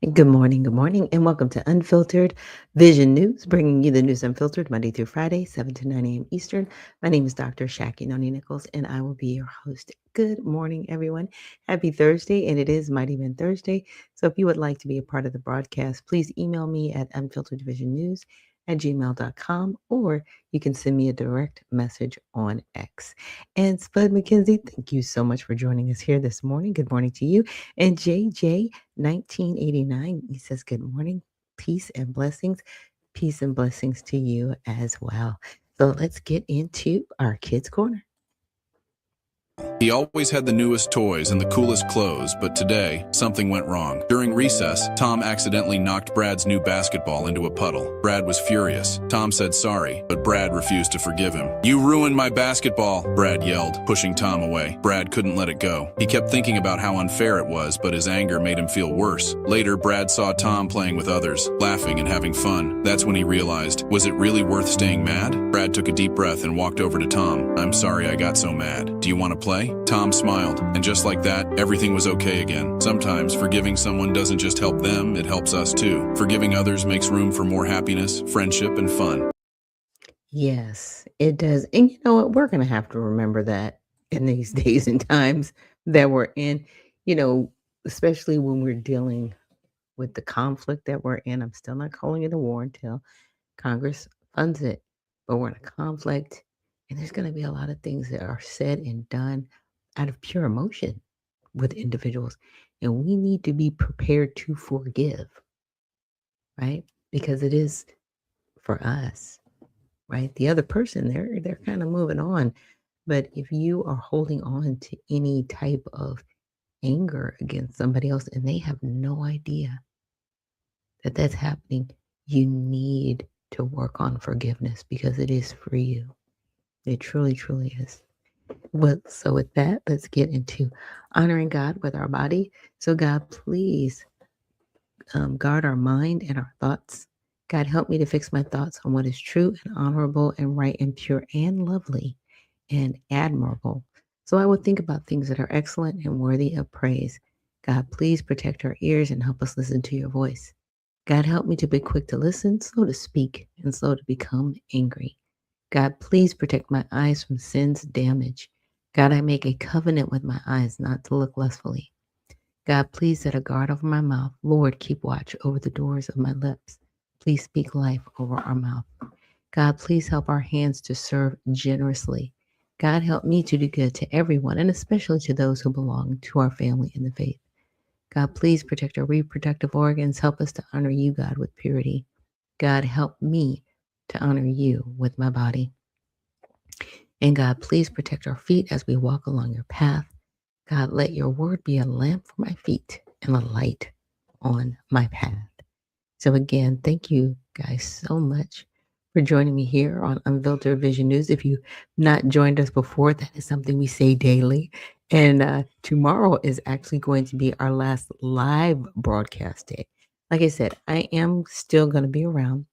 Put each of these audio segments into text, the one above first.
Good morning, and welcome to Unfiltered Vision News, bringing you the news unfiltered Monday through Friday, 7 to 9 a.m. Eastern. My name is Dr. Ashaki Noni Nichols, and I will be your host. Good morning, everyone. Happy Thursday, and it is Mighty Men Thursday. So if you would like to be a part of the broadcast, please email me at unfilteredvisionnews@gmail.com, or you can send me a direct message on X. And Spud McKenzie, thank you so much for joining us here this morning. Good morning to you. And JJ 1989. He says, good morning, peace and blessings. Peace and blessings to you as well. So let's get into our Kids Corner. He always had the newest toys and the coolest clothes, but today, something went wrong. During recess, Tom accidentally knocked Brad's new basketball into a puddle. Brad was furious. Tom said sorry, but Brad refused to forgive him. "You ruined my basketball," Brad yelled, pushing Tom away. Brad couldn't let it go. He kept thinking about how unfair it was, but his anger made him feel worse. Later, Brad saw Tom playing with others, laughing and having fun. That's when he realized, was it really worth staying mad? Brad took a deep breath and walked over to Tom. "I'm sorry I got so mad. Do you want to play?" Tom smiled, and just like that, everything was okay again. Sometimes forgiving someone doesn't just help them, it helps us too. Forgiving others makes room for more happiness, friendship, and fun. Yes, it does. And you know what? We're going to have to remember that in these days and times that we're in, you know, especially when we're dealing with the conflict that we're in. I'm still not calling it a war until Congress funds it, but we're in a conflict, and there's going to be a lot of things that are said and done out of pure emotion with individuals, and we need to be prepared to forgive, right? Because it is for us, right? The other person, they're kind of moving on, but if you are holding on to any type of anger against somebody else and they have no idea that that's happening, you need to work on forgiveness because it is for you. It truly, truly is. Well, so with that, let's get into honoring God with our body. So, God, please guard our mind and our thoughts. God, help me to fix my thoughts on what is true and honorable and right and pure and lovely and admirable. So I will think about things that are excellent and worthy of praise. God, please protect our ears and help us listen to your voice. God, help me to be quick to listen, slow to speak, and slow to become angry. God, please protect my eyes from sin's damage. God, I make a covenant with my eyes not to look lustfully. God, please set a guard over my mouth. Lord, keep watch over the doors of my lips. Please speak life over our mouth. God, please help our hands to serve generously. God, help me to do good to everyone, and especially to those who belong to our family in the faith. God, please protect our reproductive organs. Help us to honor you, God, with purity. God, help me to honor you with my body. And God, please protect our feet as we walk along your path. God, let your word be a lamp for my feet and a light on my path. So, again, thank you guys so much for joining me here on Unfiltered Vision News. If you've not joined us before, that is something we say daily. And tomorrow is actually going to be our last live broadcast day. Like I said, I am still going to be around,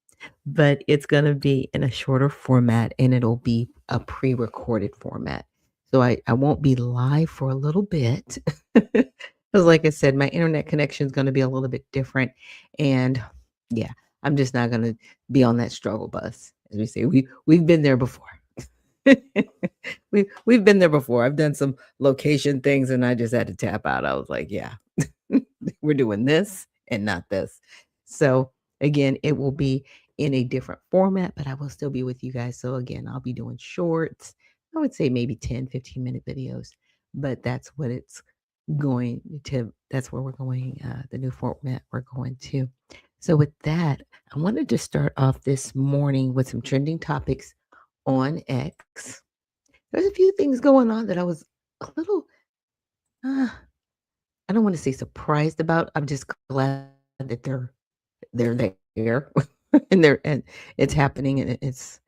but it's going to be in a shorter format and it'll be a pre recorded format. So I won't be live for a little bit. Because, like I said, my internet connection is going to be a little bit different. And yeah, I'm just not going to be on that struggle bus. As we say, we've been there before. We've been there before. I've done some location things and I just had to tap out. I was like, yeah, we're doing this and not this. So again, it will be in a different format, but I will still be with you guys. So again, I'll be doing shorts. I would say maybe 10, 15-minute videos, but that's what it's going to, that's where we're going, the new format we're going to. So with that, I wanted to start off this morning with some trending topics on X. There's a few things going on that I was a little, uh, I don't want to say surprised about. I'm just glad that they're there and it's happening and it's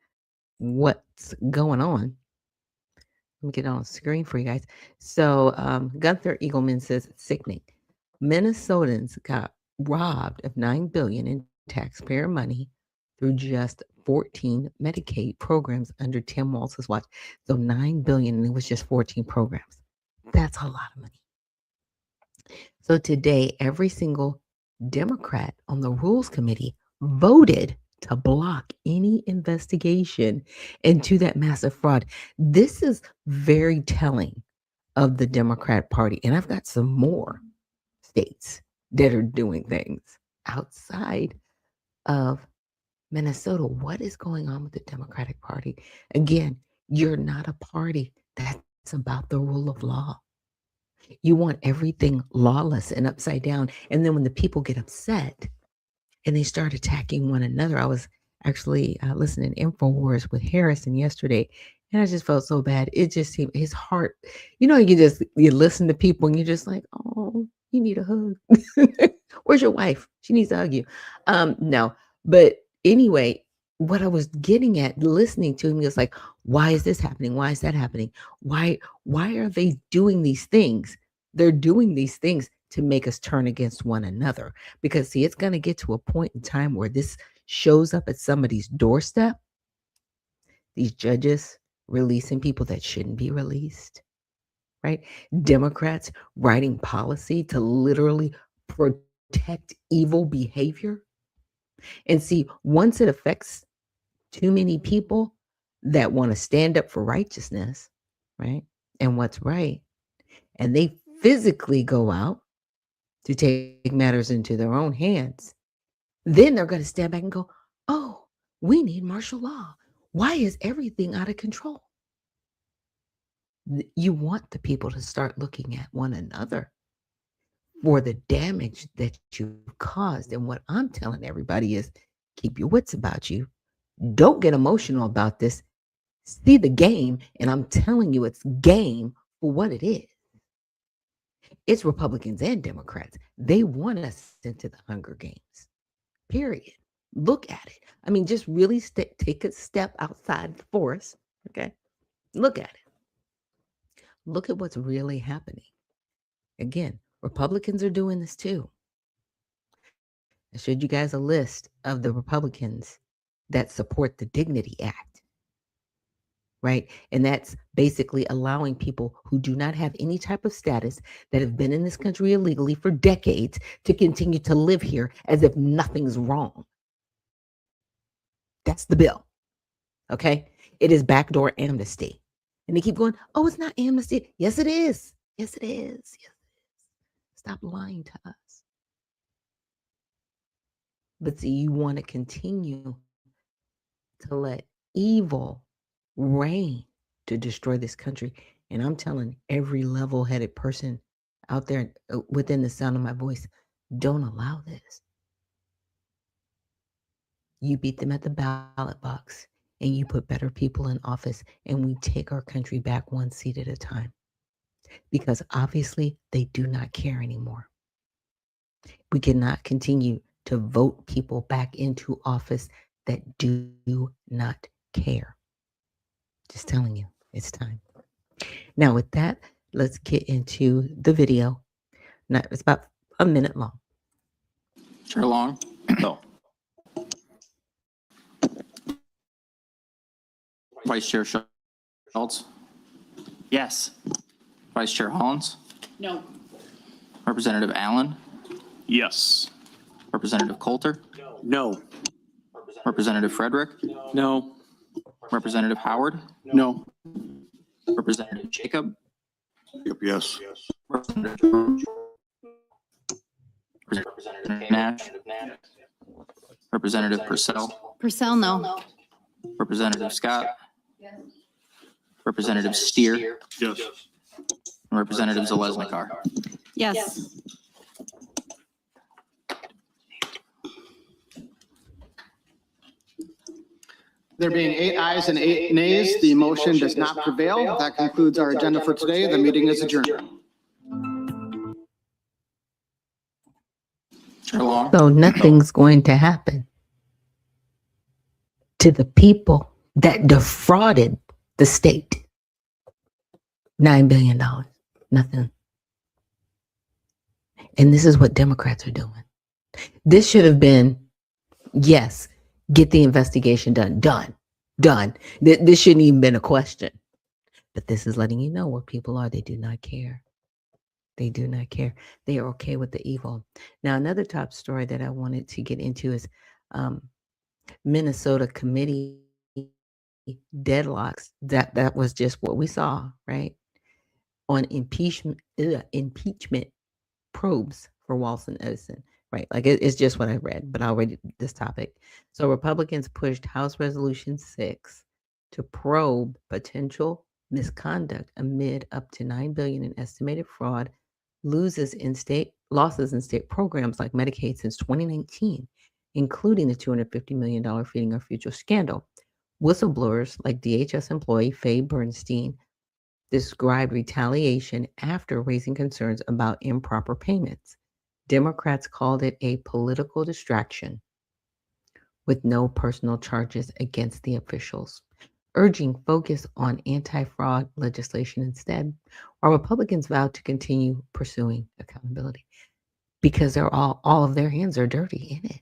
what's going on. Let me get it on screen for you guys. So Gunther Eagleman says it's sickening. Minnesotans got robbed of $9 billion in taxpayer money through just 14 Medicaid programs under Tim Walz's watch. So $9 billion, and it was just 14 programs. That's a lot of money. So today, every single Democrat on the Rules Committee voted to block any investigation into that massive fraud. This is very telling of the Democrat Party. And I've got some more states that are doing things outside of Minnesota. What is going on with the Democratic Party? Again, you're not a party that's about the rule of law. You want everything lawless and upside down. And then when the people get upset and they start attacking one another, I was actually listening to InfoWars with Harrison yesterday, and I just felt so bad. It just seemed his heart, you listen to people and you're just like, oh, you need a hug. Where's your wife? She needs to hug you. No, but anyway, what I was getting at listening to him was like, why is this happening? Why is that happening? Why are they doing these things? They're doing these things to make us turn against one another. Because see, it's going to get to a point in time where this shows up at somebody's doorstep. These judges releasing people that shouldn't be released, right? Democrats writing policy to literally protect evil behavior. And see, once it affects too many people that want to stand up for righteousness, right? And what's right, and they physically go out to take matters into their own hands, then they're going to stand back and go, oh, we need martial law. Why is everything out of control? You want the people to start looking at one another for the damage that you've caused. And what I'm telling everybody is keep your wits about you. Don't get emotional about this. See the game. And I'm telling you, it's game for what it is. It's Republicans and Democrats. They want us into the Hunger Games. Period. Look at it. I mean, just really take a step outside the forest. Okay. Look at it. Look at what's really happening. Again, Republicans are doing this too. I showed you guys a list of the Republicans that support the Dignity Act, right? And that's basically allowing people who do not have any type of status, that have been in this country illegally for decades, to continue to live here as if nothing's wrong. That's the bill. Okay. It is backdoor amnesty. And they keep going, oh, it's not amnesty. Yes, it is. Yes, it is. Yes, it is. Stop lying to us. But see, you want to continue to let evil reign to destroy this country. And I'm telling every level-headed person out there within the sound of my voice, don't allow this. You beat them at the ballot box and you put better people in office, and we take our country back one seat at a time. Because obviously they do not care anymore. We cannot continue to vote people back into office that do not care. Just telling you, it's time. Now, with that, let's get into the video. Now, it's about a minute long. Chair Long? No. Vice Chair Schultz? Yes. Vice Chair Hollins? No. Representative Allen? Yes. Representative Coulter? No. Representative Frederick? No. Representative Howard? No. Representative Jacob? Yes. Representative George? Representative Nash? Representative Purcell? Purcell, no. Representative Scott? Representative Steer? Yes. And Representative Zalesnikar? Yes. There being 8 ayes and 8 nays, the motion does not prevail. That concludes our agenda for today. The meeting is adjourned. Chair Long? So nothing's going to happen to the people that defrauded the state. $9 billion. Nothing. And this is what Democrats are doing. This should have been, yes, get the investigation done. Done. This shouldn't even been a question. But this is letting you know where people are. They do not care. They do not care. They are okay with the evil. Now, another top story that I wanted to get into is Minnesota committee deadlocks. That was just what we saw, right? On impeachment probes for Walton Edison, right? Like it's just what I read, but I'll read this topic. So Republicans pushed House Resolution 6 to probe potential misconduct amid up to $9 billion in estimated fraud, losses in state programs like Medicaid since 2019, including the $250 million Feeding Our Future scandal. Whistleblowers like DHS employee Faye Bernstein described retaliation after raising concerns about improper payments. Democrats called it a political distraction with no personal charges against the officials, urging focus on anti-fraud legislation instead, while Republicans vowed to continue pursuing accountability because they're all of their hands are dirty in it.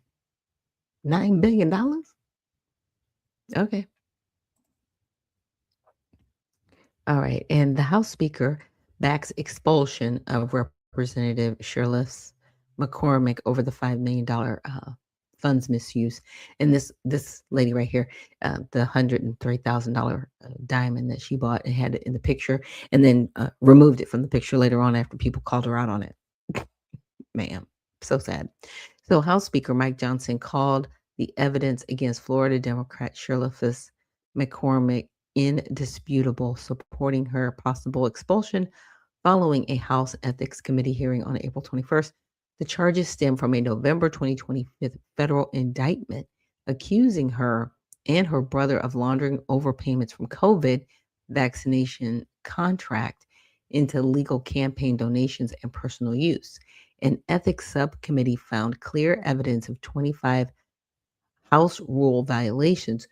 $9 billion? Okay. All right. And the House Speaker backs expulsion of Representative Shirley McCormick over the $5 million funds misuse. And this lady right here, the $103,000 diamond that she bought and had it in the picture, and then removed it from the picture later on after people called her out on it. Ma'am, so sad. So House Speaker Mike Johnson called the evidence against Florida Democrat Shirley McCormick indisputable, supporting her possible expulsion following a House Ethics Committee hearing on April 21st. The charges stem from a November 2025 federal indictment accusing her and her brother of laundering overpayments from COVID vaccination contract into legal campaign donations and personal use. An ethics subcommittee found clear evidence of 25 House rule violations,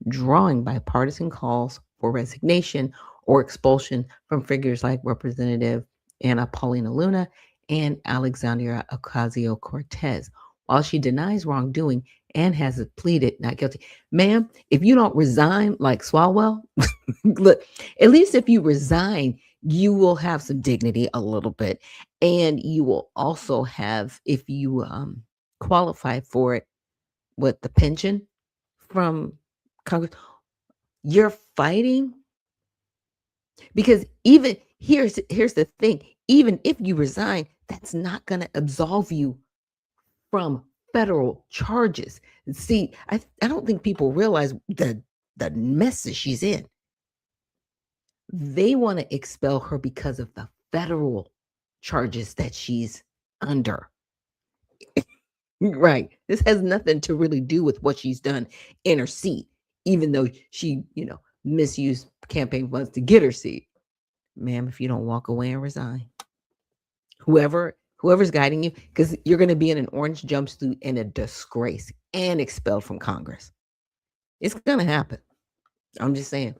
drawing bipartisan calls for resignation or expulsion from figures like Representative Anna Paulina Luna and Alexandria Ocasio-Cortez. While she denies wrongdoing and has pleaded not guilty. Ma'am, if you don't resign like Swalwell, look, at least if you resign, you will have some dignity a little bit. And you will also have, if you qualify for it, with the pension from Congress, you're fighting because even here's the thing, even if you resign, that's not going to absolve you from federal charges. See, I don't think people realize the mess that she's in. They want to expel her because of the federal charges that she's under. Right. This has nothing to really do with what she's done in her seat, even though she, misused campaign funds to get her seat. Ma'am, if you don't walk away and resign, whoever's guiding you, because you're going to be in an orange jumpsuit and a disgrace and expelled from Congress. It's going to happen. I'm just saying.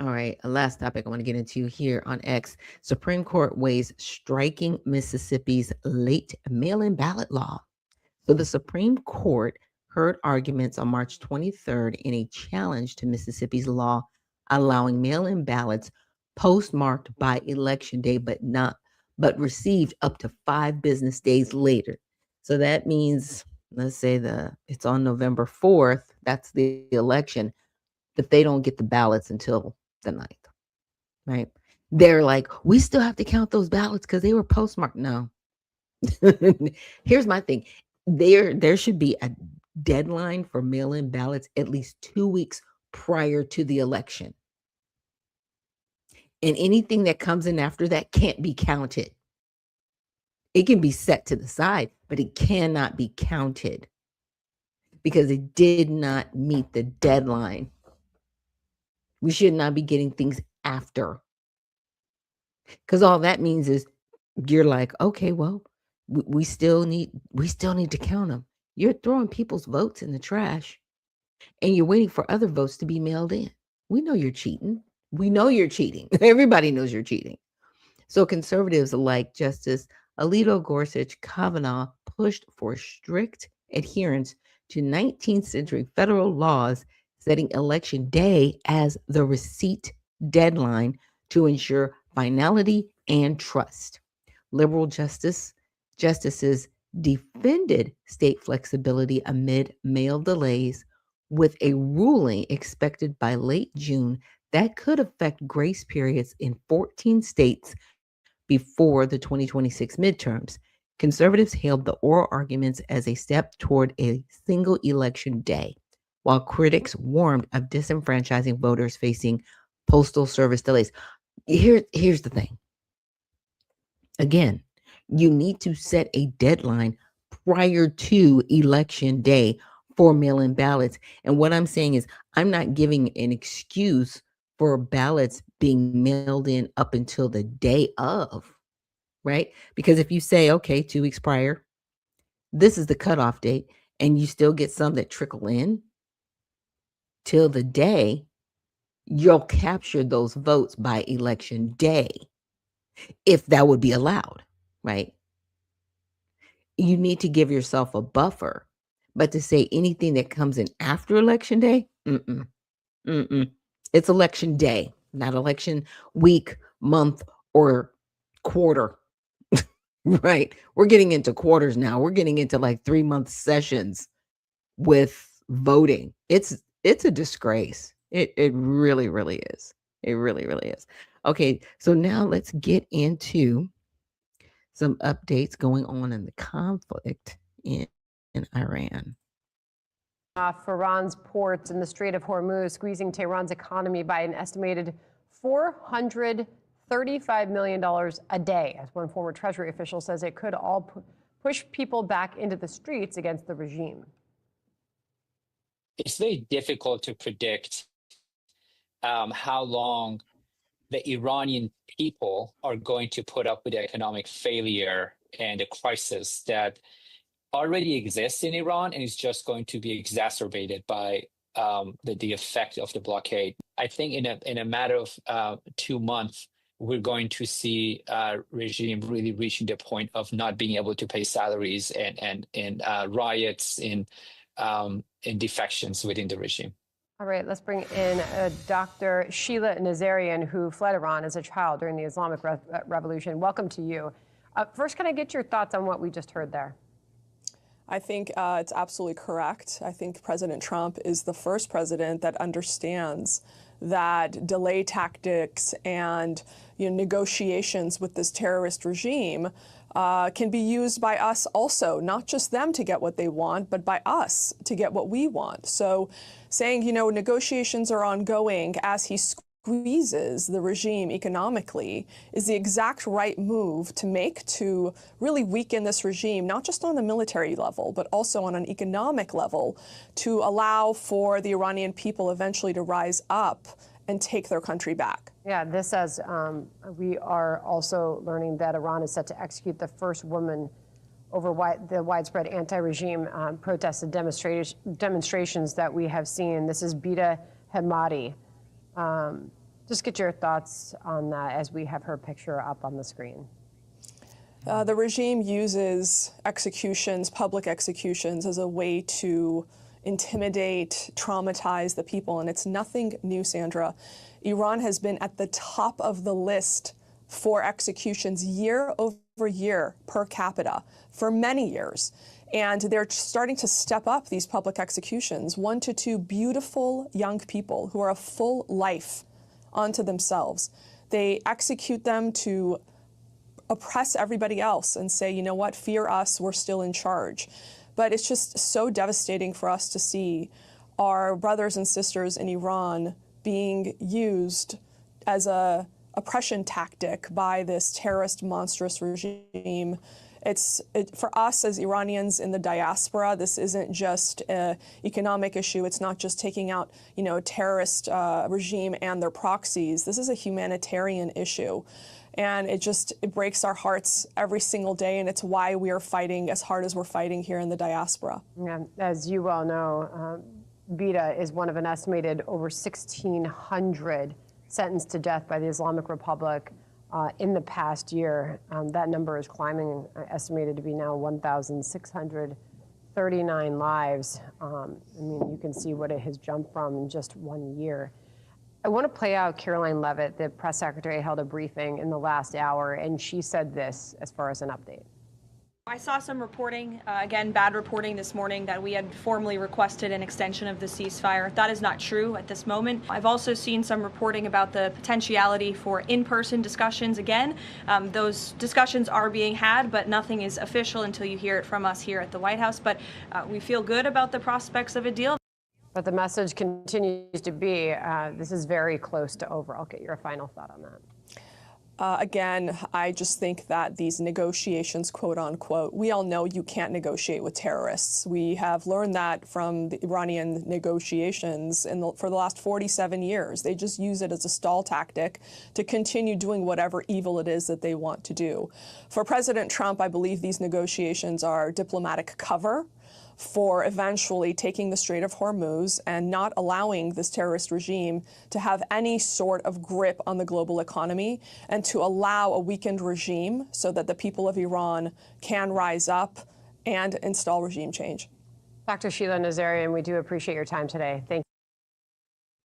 All right, a last topic I want to get into here on X. Supreme Court weighs striking Mississippi's late mail-in ballot law. So the Supreme Court heard arguments on March 23rd in a challenge to Mississippi's law allowing mail-in ballots postmarked by election day, but received up to 5 business days later. So that means, let's say it's on November 4th, that's the election, that they don't get the ballots until the 9th, right? They're like, we still have to count those ballots because they were postmarked. No. Here's my thing. There should be a deadline for mail-in ballots at least 2 weeks prior to the election. And anything that comes in after that can't be counted. It can be set to the side, but it cannot be counted because it did not meet the deadline. We should not be getting things after. Because all that means is you're like, okay, well, we still need to count them. You're throwing people's votes in the trash and you're waiting for other votes to be mailed in. We know you're cheating. We know you're cheating. Everybody knows you're cheating. So conservatives like Justice Alito Gorsuch Kavanaugh pushed for strict adherence to 19th century federal laws setting election day as the receipt deadline to ensure finality and trust. Liberal justices defended state flexibility amid mail delays, with a ruling expected by late June that could affect grace periods in 14 states before the 2026 midterms. Conservatives hailed the oral arguments as a step toward a single election day, while critics warned of disenfranchising voters facing postal service delays. Here's the thing. Again, you need to set a deadline prior to election day for mail-in ballots. And what I'm saying is, I'm not giving an excuse for ballots being mailed in up until the day of, right? Because if you say, okay, 2 weeks prior, this is the cutoff date, and you still get some that trickle in till the day, you'll capture those votes by election day, if that would be allowed, right? You need to give yourself a buffer. But to say anything that comes in after election day, it's election day, not election week, month, or quarter. Right? We're getting into quarters now. We're getting into like 3-month sessions with voting. It's a disgrace. It really, really is. It really, really is. Okay, so now let's get into some updates going on in the conflict in Iran. Off Iran's ports in the Strait of Hormuz, squeezing Tehran's economy by an estimated $435 million a day. As one former Treasury official says, it could all push people back into the streets against the regime. It's very difficult to predict how long the Iranian people are going to put up with the economic failure and the crisis that already exists in Iran and is just going to be exacerbated by the effect of the blockade. I think in a matter of 2 months, we're going to see a regime really reaching the point of not being able to pay salaries and riots in defections within the regime. All right, let's bring in Dr. Sheila Nazarian, who fled Iran as a child during the Islamic Revolution. Welcome to you. First, can I get your thoughts on what we just heard there? I think it's absolutely correct. I think President Trump is the first president that understands that delay tactics and negotiations with this terrorist regime can be used by us also, not just them to get what they want, but by us to get what we want. So saying, negotiations are ongoing as he squeezes the regime economically is the exact right move to make to really weaken this regime, not just on the military level, but also on an economic level, to allow for the Iranian people eventually to rise up and take their country back. Yeah, this says we are also learning that Iran is set to execute the first woman over the widespread anti-regime protests and demonstrations that we have seen. This is Bida Hemati. Just get your thoughts on that as we have her picture up on the screen. The regime uses executions, public executions, as a way to intimidate, traumatize the people. And it's nothing new, Sandra. Iran has been at the top of the list for executions year over year per capita for many years. And they're starting to step up these public executions, 1 to 2 beautiful young people who are a full life onto themselves. They execute them to oppress everybody else and say, you know what, fear us, we're still in charge. But it's just so devastating for us to see our brothers and sisters in Iran being used as a oppression tactic by this terrorist, monstrous regime. For us as Iranians in the diaspora, this isn't just an economic issue. It's not just taking out, a terrorist regime and their proxies. This is a humanitarian issue. And it breaks our hearts every single day. And it's why we are fighting as hard as we're fighting here in the diaspora. Yeah, as you well know, Bida is one of an estimated over 1,600 sentenced to death by the Islamic Republic in the past year. That number is climbing, estimated to be now 1,639 lives. You can see what it has jumped from in just 1 year. I want to play out Caroline Leavitt, the press secretary, held a briefing in the last hour, and she said this as far as an update. I saw some reporting, again, bad reporting this morning, that we had formally requested an extension of the ceasefire. That is not true at this moment. I've also seen some reporting about the potentiality for in-person discussions again. Those discussions are being had, but nothing is official until you hear it from us here at the White House. But we feel good about the prospects of a deal. But the message continues to be, this is very close to over. I'll get your final thought on that. Again, I just think that these negotiations, quote unquote, we all know you can't negotiate with terrorists. We have learned that from the Iranian negotiations for the last 47 years. They just use it as a stall tactic to continue doing whatever evil it is that they want to do. For President Trump, I believe these negotiations are diplomatic cover for eventually taking the Strait of Hormuz and not allowing this terrorist regime to have any sort of grip on the global economy, and to allow a weakened regime so that the people of Iran can rise up and install regime change. Dr. Sheila Nazarian, we do appreciate your time today. Thank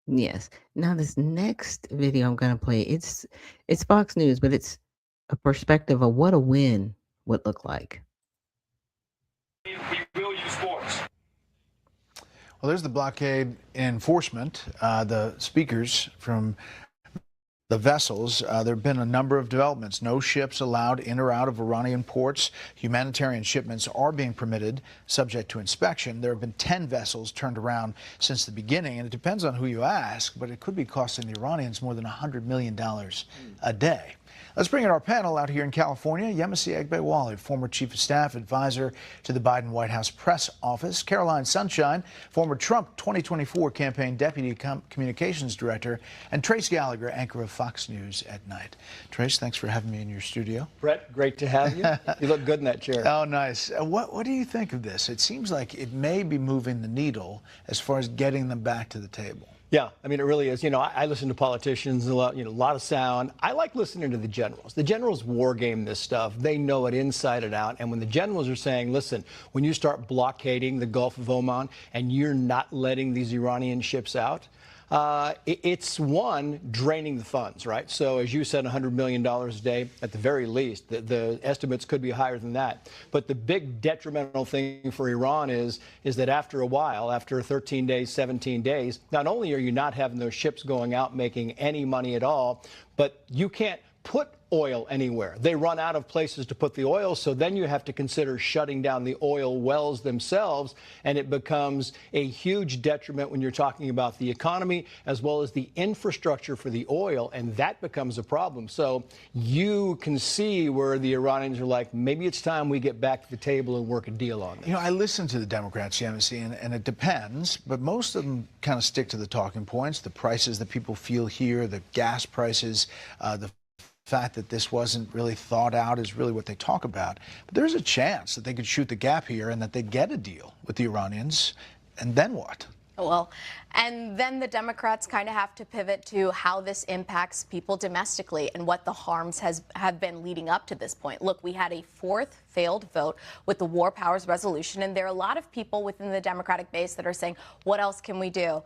you. Yes. Now this next video I'm going to play, it's Fox News, but it's a perspective of what a win would look like. Well, there's the blockade enforcement. The speakers from the vessels, there have been a number of developments. No ships allowed in or out of Iranian ports. Humanitarian shipments are being permitted, subject to inspection. There have been 10 vessels turned around since the beginning, and it depends on who you ask, but it could be costing the Iranians more than $100 million a day. Let's bring in our panel out here in California. Yemisi Egbewale, former chief of staff advisor to the Biden White House press office. Caroline Sunshine, former Trump 2024 campaign deputy communications director. And Trace Gallagher, anchor of Fox News at night. Trace, thanks for having me in your studio. Brett, great to have you. You look good in that chair. Oh, nice. What do you think of this? It seems like it may be moving the needle as far as getting them back to the table. Yeah, I mean, it really is. You know, I listen to politicians, a lot of sound. I like listening to the generals. The generals war game this stuff. They know it inside and out. And when the generals are saying, listen, when you start blockading the Gulf of Oman and you're not letting these Iranian ships out, it's one, draining the funds, right? So as you said, $100 million a day at the very least. The estimates could be higher than that. But the big detrimental thing for Iran is that after a while, after 13 days, 17 days, not only are you not having those ships going out making any money at all, but you can't put oil anywhere. They run out of places to put the oil, so then you have to consider shutting down the oil wells themselves, and it becomes a huge detriment when you're talking about the economy as well as the infrastructure for the oil, and that becomes a problem. So you can see where the Iranians are like, maybe it's time we get back to the table and work a deal on this. You know, I listen to the Democrats, Yemisi, and it depends, but most of them kind of stick to the talking points, the prices that people feel here, the gas prices, the fact that this wasn't really thought out is really what they talk about. But there's a chance that they could shoot the gap here and that they get a deal with the Iranians. And then what? Well, and then the Democrats kind of have to pivot to how this impacts people domestically and what the harms have been leading up to this point. Look, we had a fourth failed vote with the War Powers Resolution, and there are a lot of people within the Democratic base that are saying, what else can we do?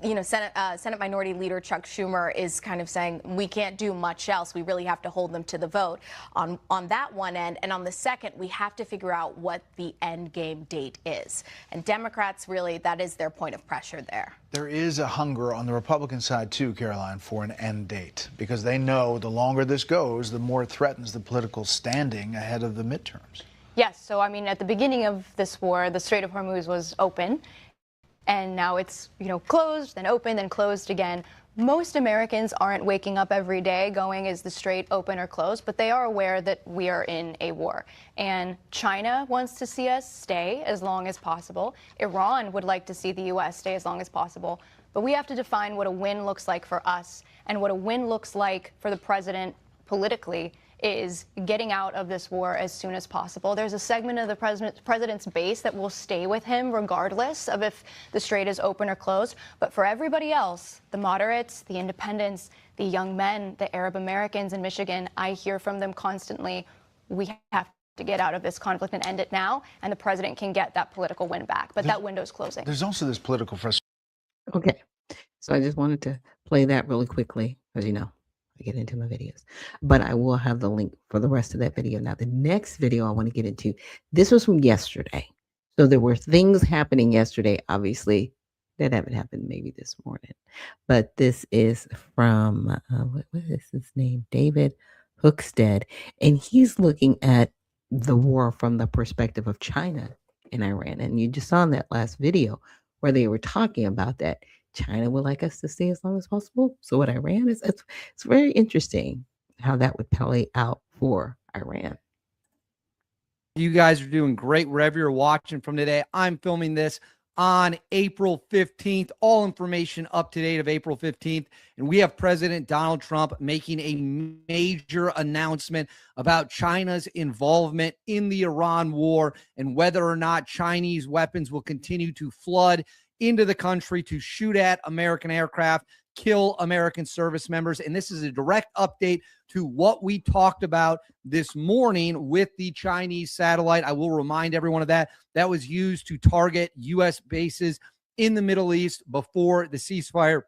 You know, Senate Minority Leader Chuck Schumer is kind of saying we can't do much else. We really have to hold them to the vote on that one end. And on the second, we have to figure out what the end game date is. And Democrats, really, that is their point of pressure there. There is a hunger on the Republican side, too, Caroline, for an end date, because they know the longer this goes, the more it threatens the political standing ahead of the midterms. Yes. So, I mean, at the beginning of this war, the Strait of Hormuz was open. And now it's, closed, then open, then closed again. Most Americans aren't waking up every day going, is the strait open or closed? But they are aware that we are in a war. And China wants to see us stay as long as possible. Iran would like to see the U.S. stay as long as possible. But we have to define what a win looks like for us and what a win looks like for the president politically is getting out of this war as soon as possible. There's a segment of the president's base that will stay with him regardless of if the strait is open or closed. But for everybody else, the moderates, the independents, the young men, the Arab Americans in Michigan, I hear from them constantly, we have to get out of this conflict and end it now, and the president can get that political win back. But that window's closing. There's also this political frustration. Okay. So I just wanted to play that really quickly, as you know, I get into my videos. But I will have the link for the rest of that video. Now, the next video I want to get into, this was from yesterday. So there were things happening yesterday, obviously, that haven't happened maybe this morning. But this is from, what is his name? David Hookstead. And he's looking at the war from the perspective of China and Iran. And you just saw in that last video where they were talking about that. China would like us to stay as long as possible. So what Iran is, it's very interesting how that would play out for Iran. You guys are doing great wherever you're watching from today. I'm filming this on April 15th. All information up to date of April 15th. And we have President Donald Trump making a major announcement about China's involvement in the Iran war and whether or not Chinese weapons will continue to flood into the country to shoot at American aircraft, kill American service members. And this is a direct update to what we talked about this morning with the Chinese satellite. I will remind everyone of that. That was used to target U.S. bases in the Middle East before the ceasefire,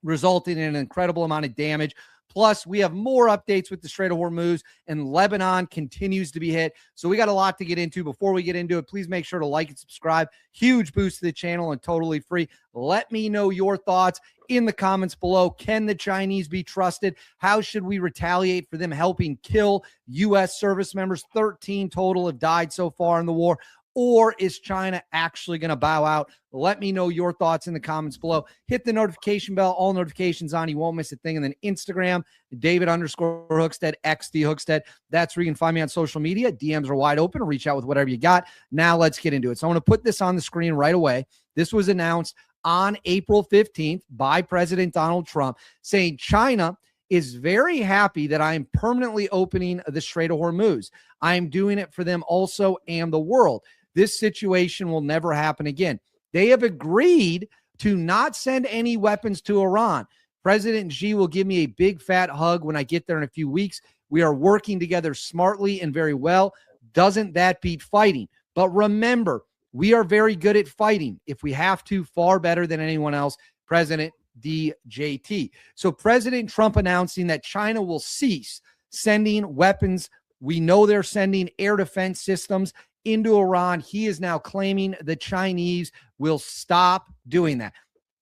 resulting in an incredible amount of damage. Plus, we have more updates with the Strait of Hormuz, and Lebanon continues to be hit. So we got a lot to get into. Before we get into it, please make sure to like and subscribe. Huge boost to the channel and totally free. Let me know your thoughts in the comments below. Can the Chinese be trusted? How should we retaliate for them helping kill U.S. service members? 13 total have died so far in the war. Or is China actually going to bow out? Let me know your thoughts in the comments below. Hit the notification bell, all notifications on. You won't miss a thing. And then Instagram, David_Hookstead, XD Hookstead. That's where you can find me on social media. DMs are wide open. Reach out with whatever you got. Now let's get into it. So I want to put this on the screen right away. This was announced on April 15th by President Donald Trump, saying China is very happy that I am permanently opening the Strait of Hormuz. I am doing it for them also and the world. This situation will never happen again. They have agreed to not send any weapons to Iran. President Xi will give me a big fat hug when I get there in a few weeks. We are working together smartly and very well. Doesn't that beat fighting? But remember, we are very good at fighting. If we have to, far better than anyone else. President DJT. So President Trump announcing that China will cease sending weapons. We know they're sending air defense systems into Iran. He is now claiming the Chinese will stop doing that.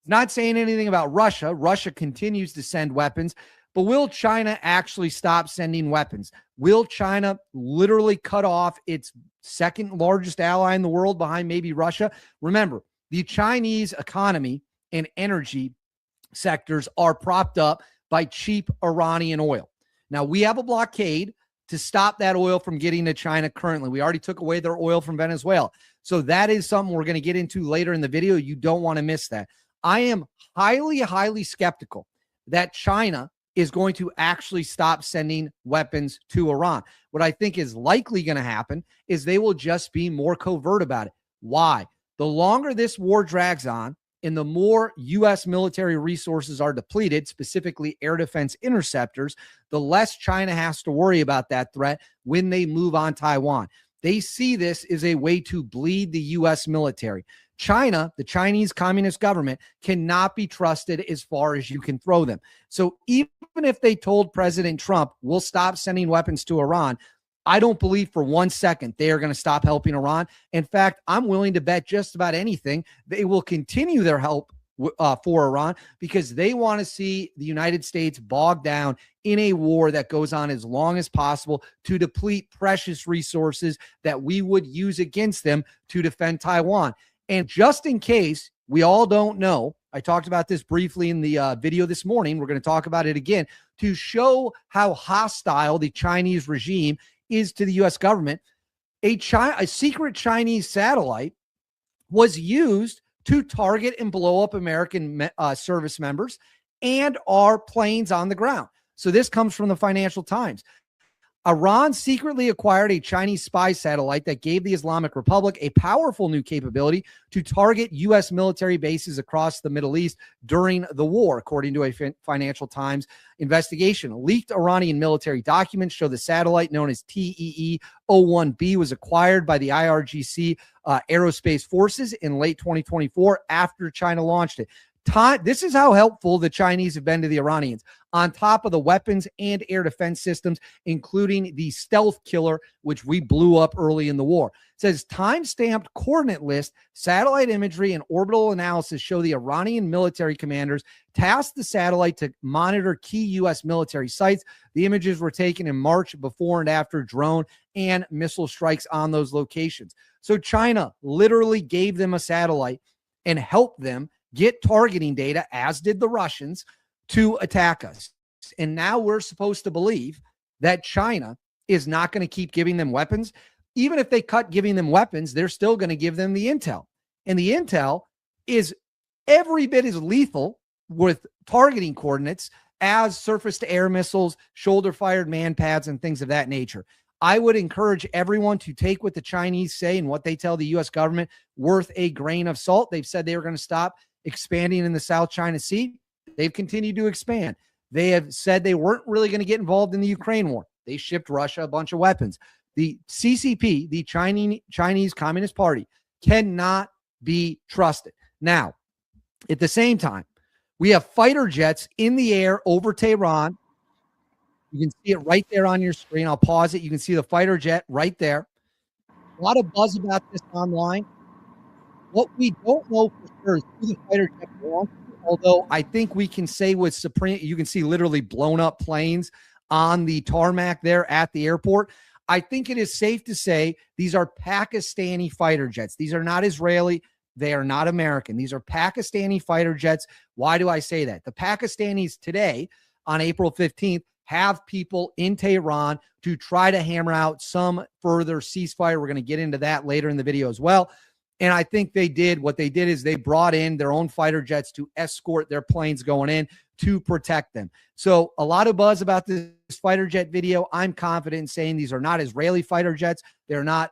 Not saying anything about Russia. Russia continues to send weapons, but will China actually stop sending weapons? Will China literally cut off its second largest ally in the world behind maybe Russia? Remember, the Chinese economy and energy sectors are propped up by cheap Iranian oil. Now, we have a blockade to stop that oil from getting to China currently. We already took away their oil from Venezuela. So that is something we're going to get into later in the video. You don't want to miss that. I am highly, highly skeptical that China is going to actually stop sending weapons to Iran. What I think is likely going to happen is they will just be more covert about it. Why? The longer this war drags on, and the more U.S. military resources are depleted, specifically air defense interceptors, the less China has to worry about that threat when they move on Taiwan. They see this as a way to bleed the U.S. military. China, the Chinese Communist government, cannot be trusted as far as you can throw them. So even if they told President Trump, we'll stop sending weapons to Iran, I don't believe for 1 second they are going to stop helping Iran. In fact, I'm willing to bet just about anything they will continue their help for Iran because they want to see the United States bogged down in a war that goes on as long as possible to deplete precious resources that we would use against them to defend Taiwan. And just in case we all don't know, I talked about this briefly in the video this morning. We're going to talk about it again to show how hostile the Chinese regime is to the U.S. government. A secret Chinese satellite was used to target and blow up American service members and our planes on the ground. So this comes from the Financial Times. Iran secretly acquired a Chinese spy satellite that gave the Islamic Republic a powerful new capability to target U.S. military bases across the Middle East during the war, according to a Financial Times investigation. Leaked Iranian military documents show the satellite known as TEE-01B was acquired by the IRGC aerospace forces in late 2024 after China launched it. This is how helpful the Chinese have been to the Iranians, on top of the weapons and air defense systems, including the stealth killer, which we blew up early in the war. It says time-stamped coordinate list, satellite imagery, and orbital analysis show the Iranian military commanders tasked the satellite to monitor key U.S. military sites. The images were taken in March before and after drone and missile strikes on those locations. So China literally gave them a satellite and helped them get targeting data, as did the Russians, to attack us. And now we're supposed to believe that China is not going to keep giving them weapons. Even if they cut giving them weapons, they're still going to give them the intel. And the intel is every bit as lethal with targeting coordinates as surface-to-air missiles, shoulder-fired man-pads, and things of that nature. I would encourage everyone to take what the Chinese say and what they tell the U.S. government worth a grain of salt. They've said they were going to stop expanding in the South China Sea. They've continued to expand. They have said they weren't really going to get involved in the Ukraine war. They shipped Russia a bunch of weapons. The CCP, the Chinese Communist Party, cannot be trusted. Now, at the same time, we have fighter jets in the air over Tehran. You can see it right there on your screen. I'll pause it. You can see the fighter jet right there. A lot of buzz about this online. What we don't know for sure is who the fighter jet belongs to, although I think we can say with Supreme, you can see literally blown up planes on the tarmac there at the airport. I think it is safe to say these are Pakistani fighter jets. These are not Israeli. They are not American. These are Pakistani fighter jets. Why do I say that? The Pakistanis today, on April 15th, have people in Tehran to try to hammer out some further ceasefire. We're going to get into that later in the video as well. And I think what they did is they brought in their own fighter jets to escort their planes going in to protect them. So a lot of buzz about this fighter jet video. I'm confident in saying these are not Israeli fighter jets. They're not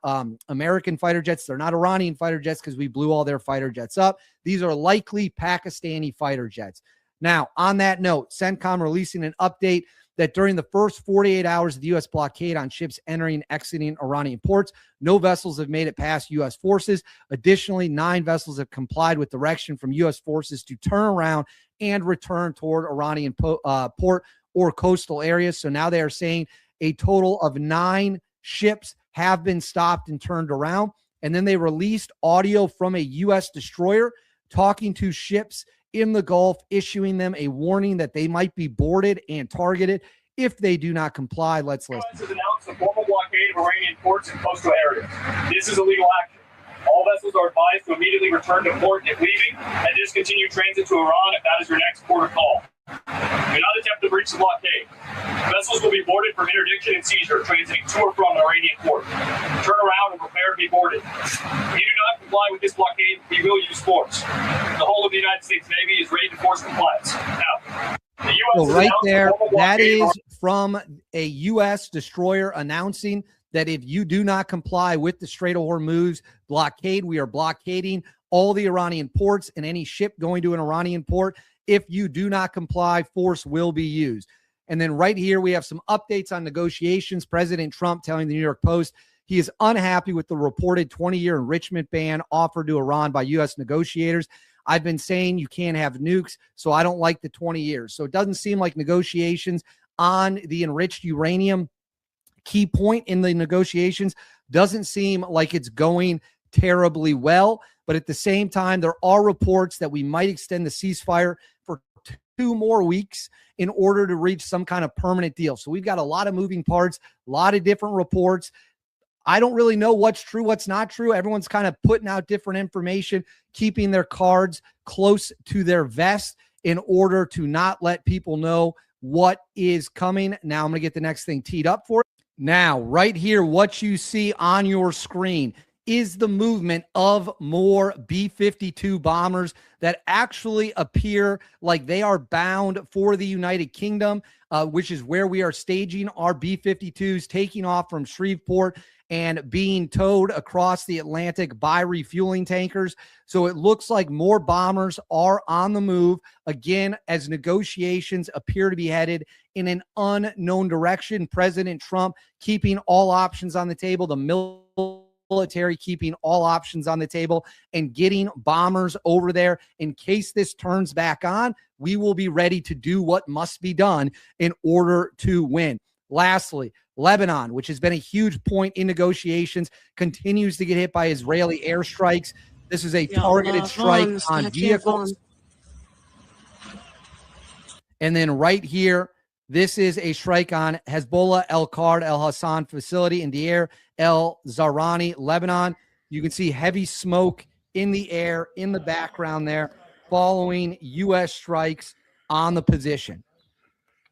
American fighter jets. They're not Iranian fighter jets because we blew all their fighter jets up. These are likely Pakistani fighter jets. Now, on that note, CENTCOM releasing an update that during the first 48 hours of the U.S. blockade on ships entering and exiting Iranian ports, no vessels have made it past U.S. forces. Additionally, 9 vessels have complied with direction from U.S. forces to turn around and return toward Iranian port or coastal areas. So now they are saying a total of 9 ships have been stopped and turned around. And then they released audio from a U.S. destroyer talking to ships in the Gulf, issuing them a warning that they might be boarded and targeted if they do not comply. Let's listen. The U.S. has announced a formal blockade of Iranian ports and coastal areas. This is illegal action. All vessels are advised to immediately return to port if leaving and discontinue transit to Iran if that is your next port of call. Do not attempt to breach the blockade. Vessels will be boarded from interdiction and seizure, transiting to or from an Iranian port. Turn around and prepare to be boarded. If you do not comply with this blockade, we will use force. The whole of the United States Navy is ready to force compliance. Now, the U.S. So right there, that is from a U.S. destroyer announcing that if you do not comply with the Strait of Hormuz blockade, we are blockading all the Iranian ports and any ship going to an Iranian port. If you do not comply, force will be used. And then right here, we have some updates on negotiations. President Trump telling the New York Post he is unhappy with the reported 20-year enrichment ban offered to Iran by U.S. negotiators. I've been saying you can't have nukes, so I don't like the 20 years. So it doesn't seem like negotiations on the enriched uranium, key point in the negotiations, doesn't seem like it's going terribly well. But at the same time, there are reports that we might extend the ceasefire for 2 more weeks in order to reach some kind of permanent deal. So we've got a lot of moving parts, a lot of different reports. I don't really know what's true, what's not true. Everyone's kind of putting out different information, keeping their cards close to their vest in order to not let people know what is coming. Now I'm going to get the next thing teed up for you. Now, right here, what you see on your screen is the movement of more B-52 bombers that actually appear like they are bound for the United Kingdom, which is where we are staging our B-52s, taking off from Shreveport and being towed across the Atlantic by refueling tankers. So it looks like more bombers are on the move, again, as negotiations appear to be headed in an unknown direction. President Trump keeping all options on the table. The military keeping all options on the table and getting bombers over there in case this turns back on. We will be ready to do what must be done in order to win. Lastly, Lebanon, which has been a huge point in negotiations, continues to get hit by Israeli airstrikes. This is a targeted strike on vehicles. And then right here, this is a strike on Hezbollah El Kard El Hassan facility in Deir El Zarani, Lebanon. You can see heavy smoke in the air in the background there following U.S. strikes on the position.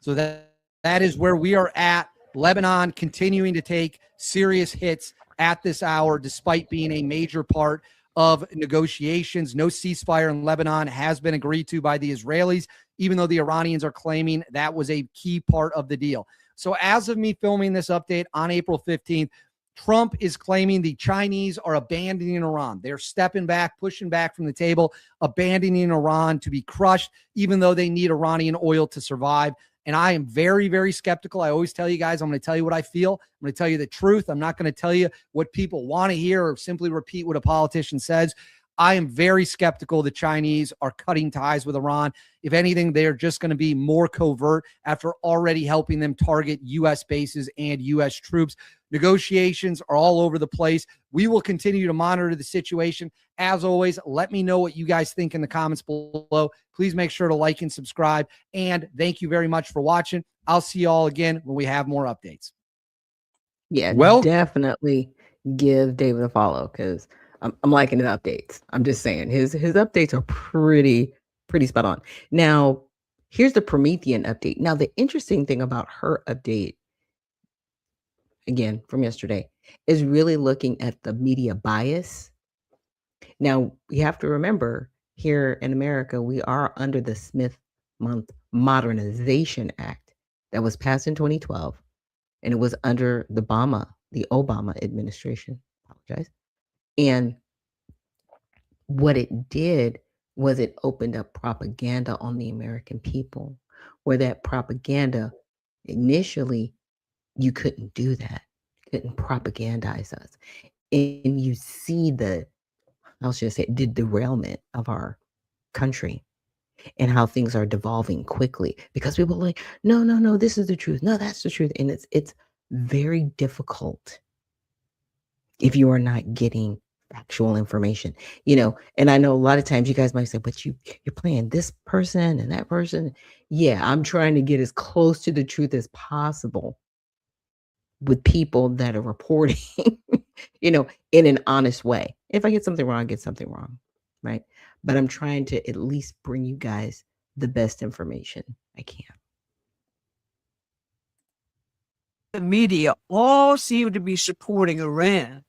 So that is where we are at. Lebanon continuing to take serious hits at this hour, despite being a major part of negotiations. No ceasefire in Lebanon has been agreed to by the Israelis, even though the Iranians are claiming that was a key part of the deal. So as of me filming this update on April 15th, Trump is claiming the Chinese are abandoning Iran. They're stepping back, pushing back from the table, abandoning Iran to be crushed, even though they need Iranian oil to survive. And I am very, very skeptical. I always tell you guys, I'm going to tell you what I feel. I'm going to tell you the truth. I'm not going to tell you what people want to hear or simply repeat what a politician says. I am very skeptical the Chinese are cutting ties with Iran. If anything, they're just going to be more covert after already helping them target U.S. bases and U.S. troops. Negotiations are all over the place. We will continue to monitor the situation. As always, let me know what you guys think in the comments below. Please make sure to like and subscribe. And thank you very much for watching. I'll see you all again when we have more updates. Yeah, Well, definitely give David a follow because I'm liking his updates. I'm just saying his updates are pretty spot on. Now, here's the Promethean update. Now, the interesting thing about her update, again, from yesterday, is really looking at the media bias. Now, we have to remember here in America, we are under the Smith-Month Modernization Act that was passed in 2012, and it was under the Obama administration. Apologize. And what it did was it opened up propaganda on the American people, where that propaganda initially, you couldn't do that. You couldn't propagandize us. And you see the derailment of our country and how things are devolving quickly because people are like, no, this is the truth. No, that's the truth. And it's very difficult if you are not getting factual information, and I know a lot of times you guys might say, but you're playing this person and that person. Yeah, I'm trying to get as close to the truth as possible with people that are reporting, in an honest way. If I get something wrong, I get something wrong, right? But I'm trying to at least bring you guys the best information I can. The media all seem to be supporting Iran.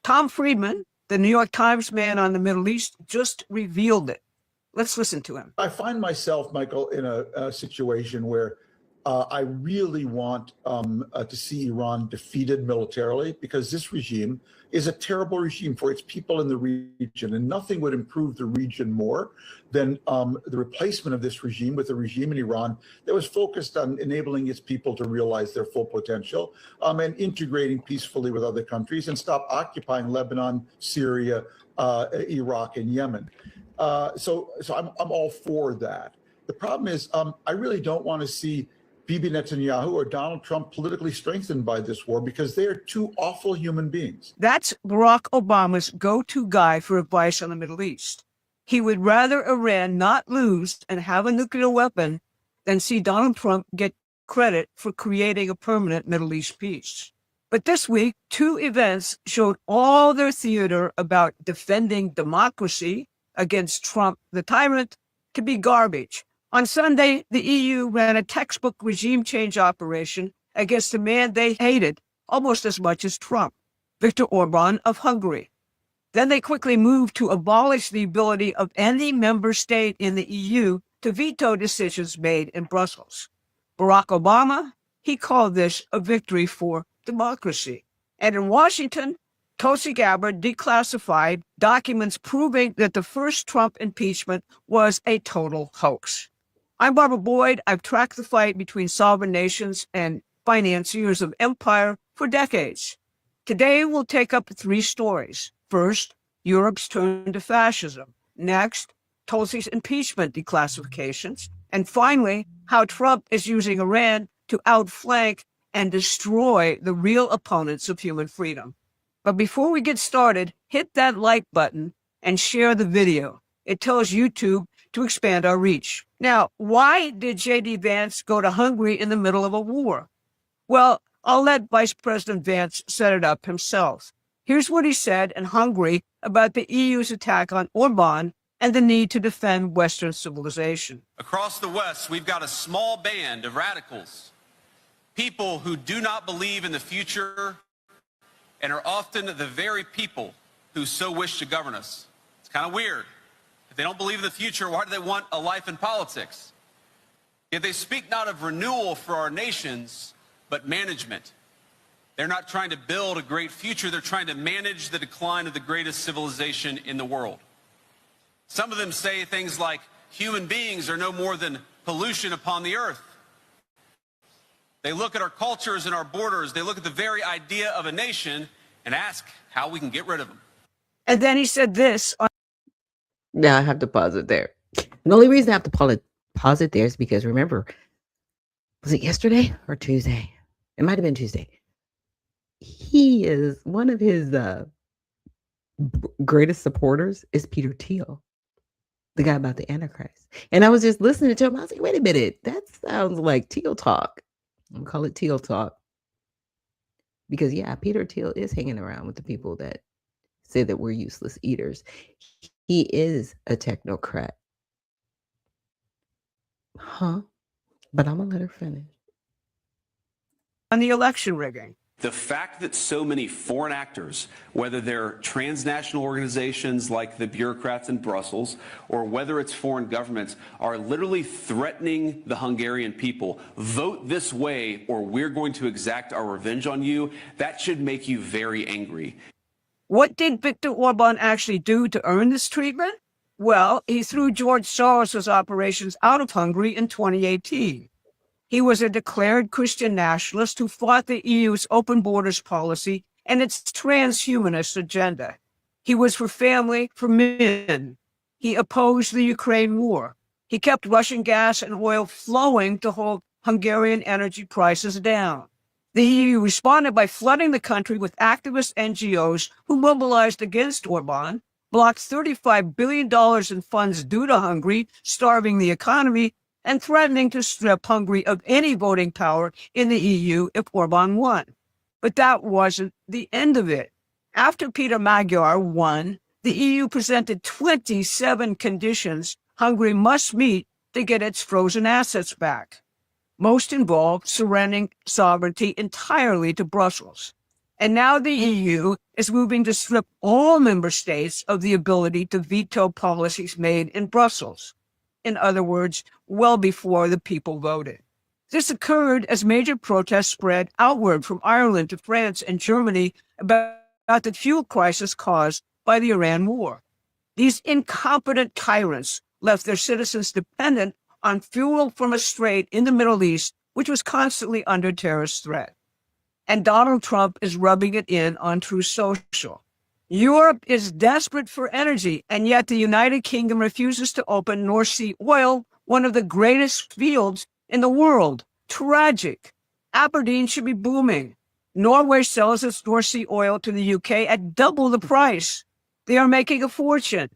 Tom Friedman, the New York Times man on the Middle East, just revealed it. Let's listen to him. I find myself, Michael, in a situation where I really want to see Iran defeated militarily because this regime is a terrible regime for its people in the region, and nothing would improve the region more than the replacement of this regime with a regime in Iran that was focused on enabling its people to realize their full potential and integrating peacefully with other countries and stop occupying Lebanon, Syria, Iraq, and Yemen. So I'm all for that. The problem is I really don't want to see Bibi Netanyahu or Donald Trump politically strengthened by this war because they are two awful human beings. That's Barack Obama's go-to guy for advice on the Middle East. He would rather Iran not lose and have a nuclear weapon than see Donald Trump get credit for creating a permanent Middle East peace. But this week, two events showed all their theater about defending democracy against Trump, the tyrant, to be garbage. On Sunday, the EU ran a textbook regime change operation against a man they hated almost as much as Trump, Viktor Orban of Hungary. Then they quickly moved to abolish the ability of any member state in the EU to veto decisions made in Brussels. Barack Obama, he called this a victory for democracy. And in Washington, Tulsi Gabbard declassified documents proving that the first Trump impeachment was a total hoax. I'm Barbara Boyd. I've tracked the fight between sovereign nations and financiers of empire for decades. Today, we'll take up 3 stories. First, Europe's turn to fascism. Next, Tulsi's impeachment declassifications. And finally, how Trump is using Iran to outflank and destroy the real opponents of human freedom. But before we get started, hit that like button and share the video. It tells YouTube to expand our reach. Now, why did J.D. Vance go to Hungary in the middle of a war? Well, I'll let Vice President Vance set it up himself. Here's what he said in Hungary about the EU's attack on Orban and the need to defend Western civilization. Across the West, we've got a small band of radicals, people who do not believe in the future and are often the very people who so wish to govern us. It's kind of weird. If they don't believe in the future, why do they want a life in politics? Yet they speak not of renewal for our nations, but management. They're not trying to build a great future. They're trying to manage the decline of the greatest civilization in the world. Some of them say things like, human beings are no more than pollution upon the earth. They look at our cultures and our borders. They look at the very idea of a nation and ask how we can get rid of them. And then he said this. Now I have to pause it there. The only reason I have to pause it there is because, remember, was it yesterday or Tuesday? It might have been Tuesday. He is one of his greatest supporters is Peter Thiel, the guy about the Antichrist. And I was just listening to him. I was like, wait a minute, that sounds like Thiel talk. I'm gonna call it Thiel talk. Because yeah, Peter Thiel is hanging around with the people that say that we're useless eaters. He is a technocrat. Huh? But I'm gonna let her finish. On the election rigging. The fact that so many foreign actors, whether they're transnational organizations like the bureaucrats in Brussels, or whether it's foreign governments, are literally threatening the Hungarian people, vote this way or we're going to exact our revenge on you, that should make you very angry. What did Viktor Orban actually do to earn this treatment? Well, he threw George Soros' operations out of Hungary in 2018. He was a declared Christian nationalist who fought the EU's open borders policy and its transhumanist agenda. He was for family, for men. He opposed the Ukraine war. He kept Russian gas and oil flowing to hold Hungarian energy prices down. The EU responded by flooding the country with activist NGOs who mobilized against Orban, blocked $35 billion in funds due to Hungary, starving the economy, and threatening to strip Hungary of any voting power in the EU if Orban won. But that wasn't the end of it. After Peter Magyar won, the EU presented 27 conditions Hungary must meet to get its frozen assets back. Most involved surrendering sovereignty entirely to Brussels. And now the EU is moving to strip all member states of the ability to veto policies made in Brussels. In other words, well before the people voted. This occurred as major protests spread outward from Ireland to France and Germany about the fuel crisis caused by the Iran war. These incompetent tyrants left their citizens dependent on fuel from a strait in the Middle East, which was constantly under terrorist threat. And Donald Trump is rubbing it in on Truth Social. Europe is desperate for energy, and yet the United Kingdom refuses to open North Sea oil, one of the greatest fields in the world. Tragic. Aberdeen should be booming. Norway sells its North Sea oil to the UK at double the price. They are making a fortune.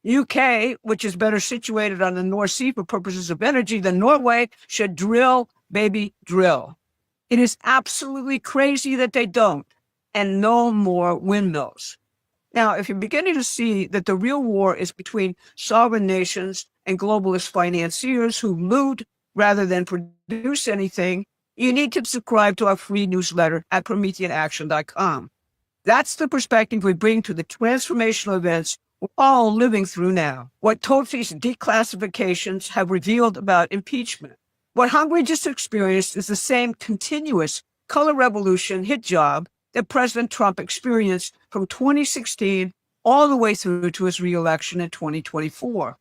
UK, which is better situated on the North Sea for purposes of energy than Norway, should drill, baby, drill. It is absolutely crazy that they don't. And no more windmills. Now, if you're beginning to see that the real war is between sovereign nations and globalist financiers who loot rather than produce anything, you need to subscribe to our free newsletter at PrometheanAction.com. That's the perspective we bring to the transformational events we're all living through now. What Tulsi's declassifications have revealed about impeachment. What Hungary just experienced is the same continuous color revolution hit job that President Trump experienced from 2016 all the way through to his reelection in 2024.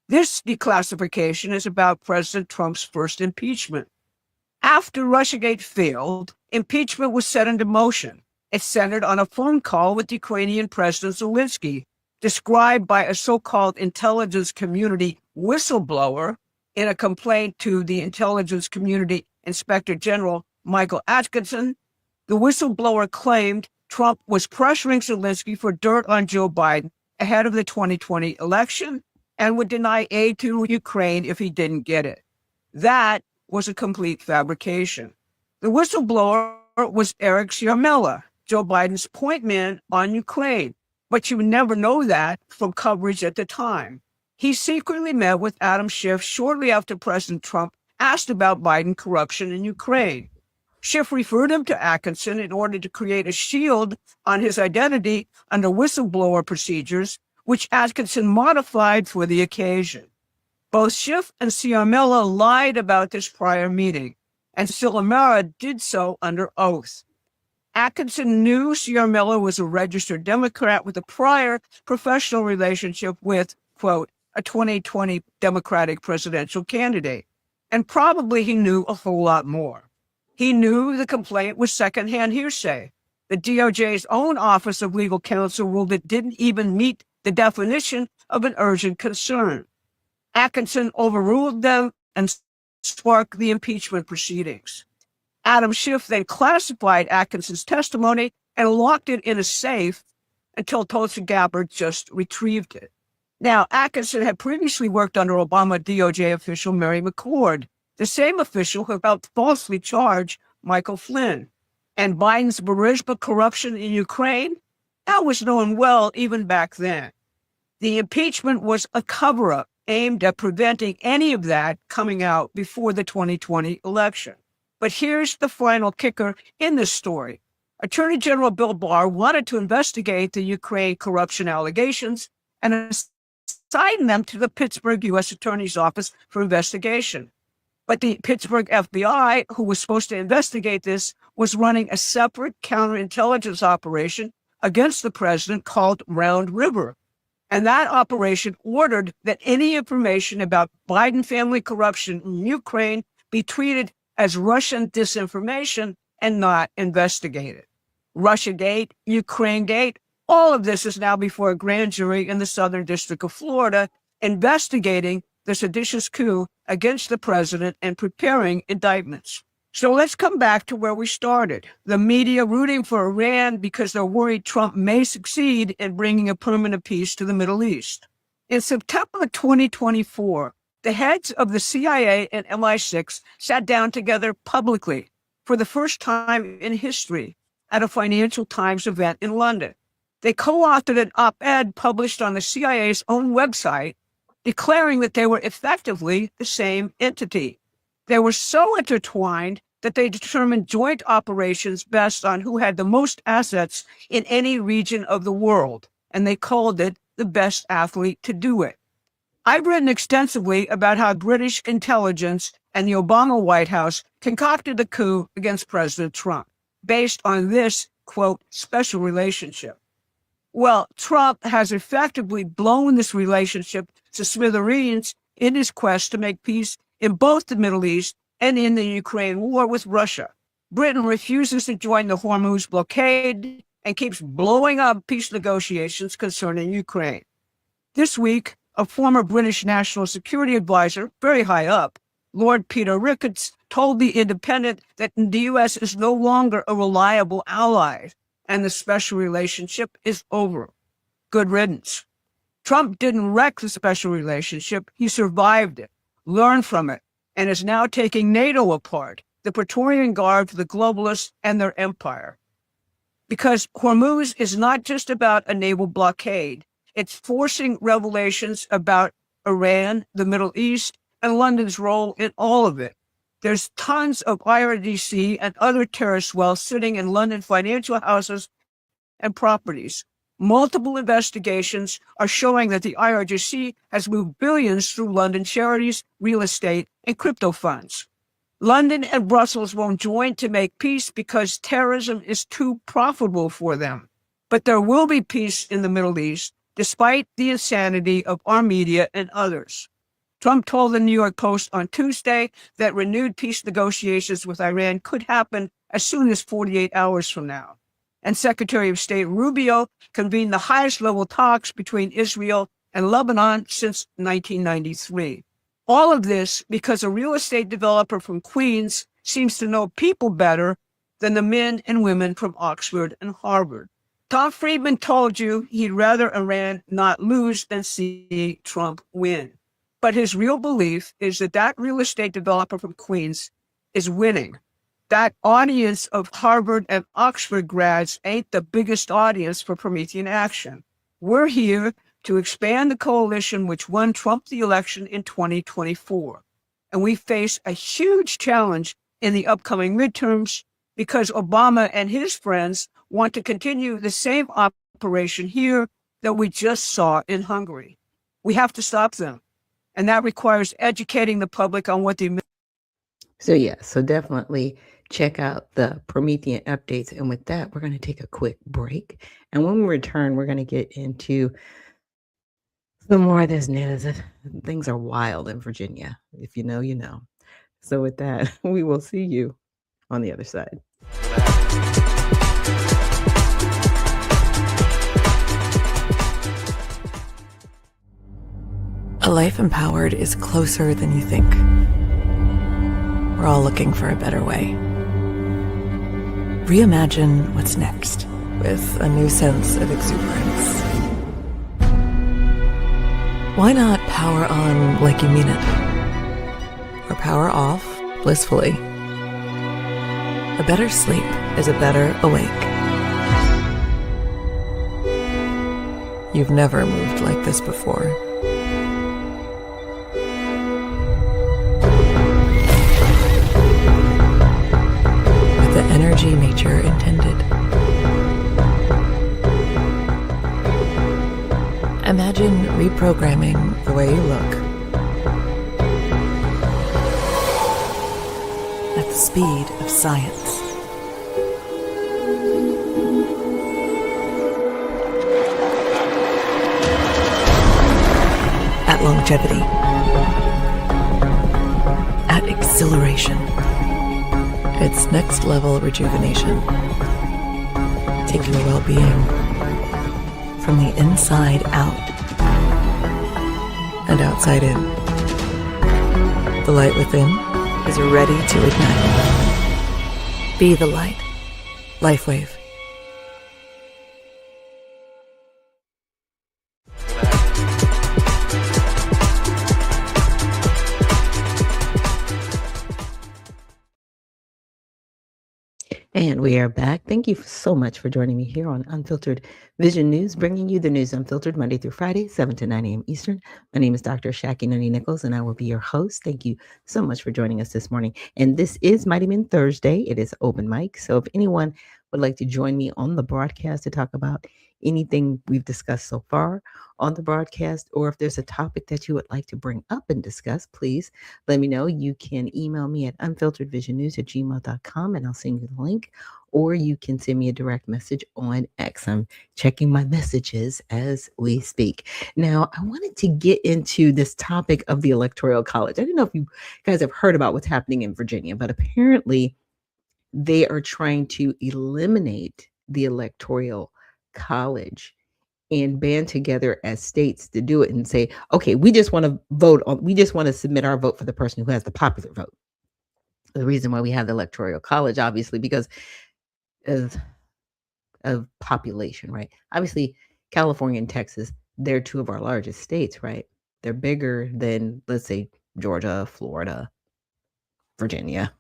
This declassification is about President Trump's first impeachment. After Russiagate failed, impeachment was set into motion. It centered on a phone call with Ukrainian President Zelensky, described by a so-called intelligence community whistleblower in a complaint to the intelligence community Inspector General Michael Atkinson. The whistleblower claimed Trump was pressuring Zelensky for dirt on Joe Biden ahead of the 2020 election and would deny aid to Ukraine if he didn't get it. That was a complete fabrication. The whistleblower was Eric Ciarmella, Joe Biden's point man on Ukraine, but you would never know that from coverage at the time. He secretly met with Adam Schiff shortly after President Trump asked about Biden corruption in Ukraine. Schiff referred him to Atkinson in order to create a shield on his identity under whistleblower procedures, which Atkinson modified for the occasion. Both Schiff and Ciarmella lied about this prior meeting, and Ciarmella did so under oath. Atkinson knew Ciarmella was a registered Democrat with a prior professional relationship with, quote, a 2020 Democratic presidential candidate, and probably he knew a whole lot more. He knew the complaint was secondhand hearsay. The DOJ's own Office of Legal Counsel ruled it didn't even meet the definition of an urgent concern. Atkinson overruled them and sparked the impeachment proceedings. Adam Schiff then classified Atkinson's testimony and locked it in a safe until Tulsi Gabbard just retrieved it. Now, Atkinson had previously worked under Obama DOJ official Mary McCord, the same official who helped falsely charge Michael Flynn. And Biden's Burisma corruption in Ukraine, that was known well even back then. The impeachment was a cover-up aimed at preventing any of that coming out before the 2020 election. But here's the final kicker in this story. Attorney General Bill Barr wanted to investigate the Ukraine corruption allegations and assign them to the Pittsburgh U.S. Attorney's Office for investigation. But the Pittsburgh FBI, who was supposed to investigate this, was running a separate counterintelligence operation against the president called Round River. And that operation ordered that any information about Biden family corruption in Ukraine be treated as Russian disinformation and not investigated. Russiagate, Ukrainegate, all of this is now before a grand jury in the Southern District of Florida investigating the seditious coup against the president and preparing indictments. So let's come back to where we started. The media rooting for Iran because they're worried Trump may succeed in bringing a permanent peace to the Middle East. In September 2024, the heads of the CIA and MI6 sat down together publicly for the first time in history at a Financial Times event in London. They co-authored an op-ed published on the CIA's own website declaring that they were effectively the same entity. They were so intertwined that they determined joint operations based on who had the most assets in any region of the world, and they called it the best athlete to do it. I've written extensively about how British intelligence and the Obama White House concocted the coup against President Trump based on this, quote, special relationship. Well, Trump has effectively blown this relationship to smithereens in his quest to make peace in both the Middle East and in the Ukraine war with Russia. Britain refuses to join the Hormuz blockade and keeps blowing up peace negotiations concerning Ukraine. This week, a former British national security advisor, very high up, Lord Peter Ricketts, told The Independent that the U.S. is no longer a reliable ally and the special relationship is over. Good riddance. Trump didn't wreck the special relationship. He survived it, learned from it, and is now taking NATO apart, the Praetorian Guard for the globalists and their empire. Because Hormuz is not just about a naval blockade. It's forcing revelations about Iran, the Middle East, and London's role in all of it. There's tons of IRGC and other terrorist wealth sitting in London financial houses and properties. Multiple investigations are showing that the IRGC has moved billions through London charities, real estate, and crypto funds. London and Brussels won't join to make peace because terrorism is too profitable for them. But there will be peace in the Middle East, despite the insanity of our media and others. Trump told the New York Post on Tuesday that renewed peace negotiations with Iran could happen as soon as 48 hours from now. and Secretary of State Rubio convened the highest level talks between Israel and Lebanon since 1993. All of this because a real estate developer from Queens seems to know people better than the men and women from Oxford and Harvard. Tom Friedman told you he'd rather Iran not lose than see Trump win. But his real belief is that that real estate developer from Queens is winning. That audience of Harvard and Oxford grads ain't the biggest audience for Promethean Action. We're here to expand the coalition which won Trump the election in 2024. And we face a huge challenge in the upcoming midterms because Obama and his friends want to continue the same operation here that we just saw in Hungary. We have to stop them. And that requires educating the public on what the... So yeah, so definitely check out the Promethean updates. And with that, we're going to take a quick break. And when we return, we're going to get into some more of this news. Things are wild in Virginia. If you know, you know. So with that, we will see you on the other side. A life empowered is closer than you think. We're all looking for a better way. Reimagine what's next with a new sense of exuberance. Why not power on like you mean it? Or power off blissfully? A better sleep is a better awake. You've never moved like this before. Energy nature intended. Imagine reprogramming the way you look at the speed of science. At longevity. At exhilaration. It's next level rejuvenation, taking well-being from the inside out and outside in. The light within is ready to ignite. Be the light. LifeWave. And we are back. Thank you so much for joining me here on Unfiltered Vision News, bringing you the news unfiltered Monday through Friday, 7 to 9 a.m. Eastern. My name is Dr. Ashaki Noni Nichols, and I will be your host. Thank you so much for joining us this morning. And this is Mighty Men Thursday. It is open mic. So if anyone would like to join me on the broadcast to talk about anything we've discussed so far on the broadcast, or if there's a topic that you would like to bring up and discuss, please let me know. You can email me at unfilteredvisionnews@gmail.com and I'll send you the link, or you can send me a direct message on X. I'm checking my messages as we speak. Now, I wanted to get into this topic of the Electoral College. I don't know if you guys have heard about what's happening in Virginia, but apparently they are trying to eliminate the Electoral College and band together as states to do it and say, okay, we just want to submit our vote for the person who has the popular vote. The reason why we have the Electoral College, obviously, because of population, right? Obviously, California and Texas, they're two of our largest states, right? They're bigger than, let's say, Georgia, Florida, Virginia,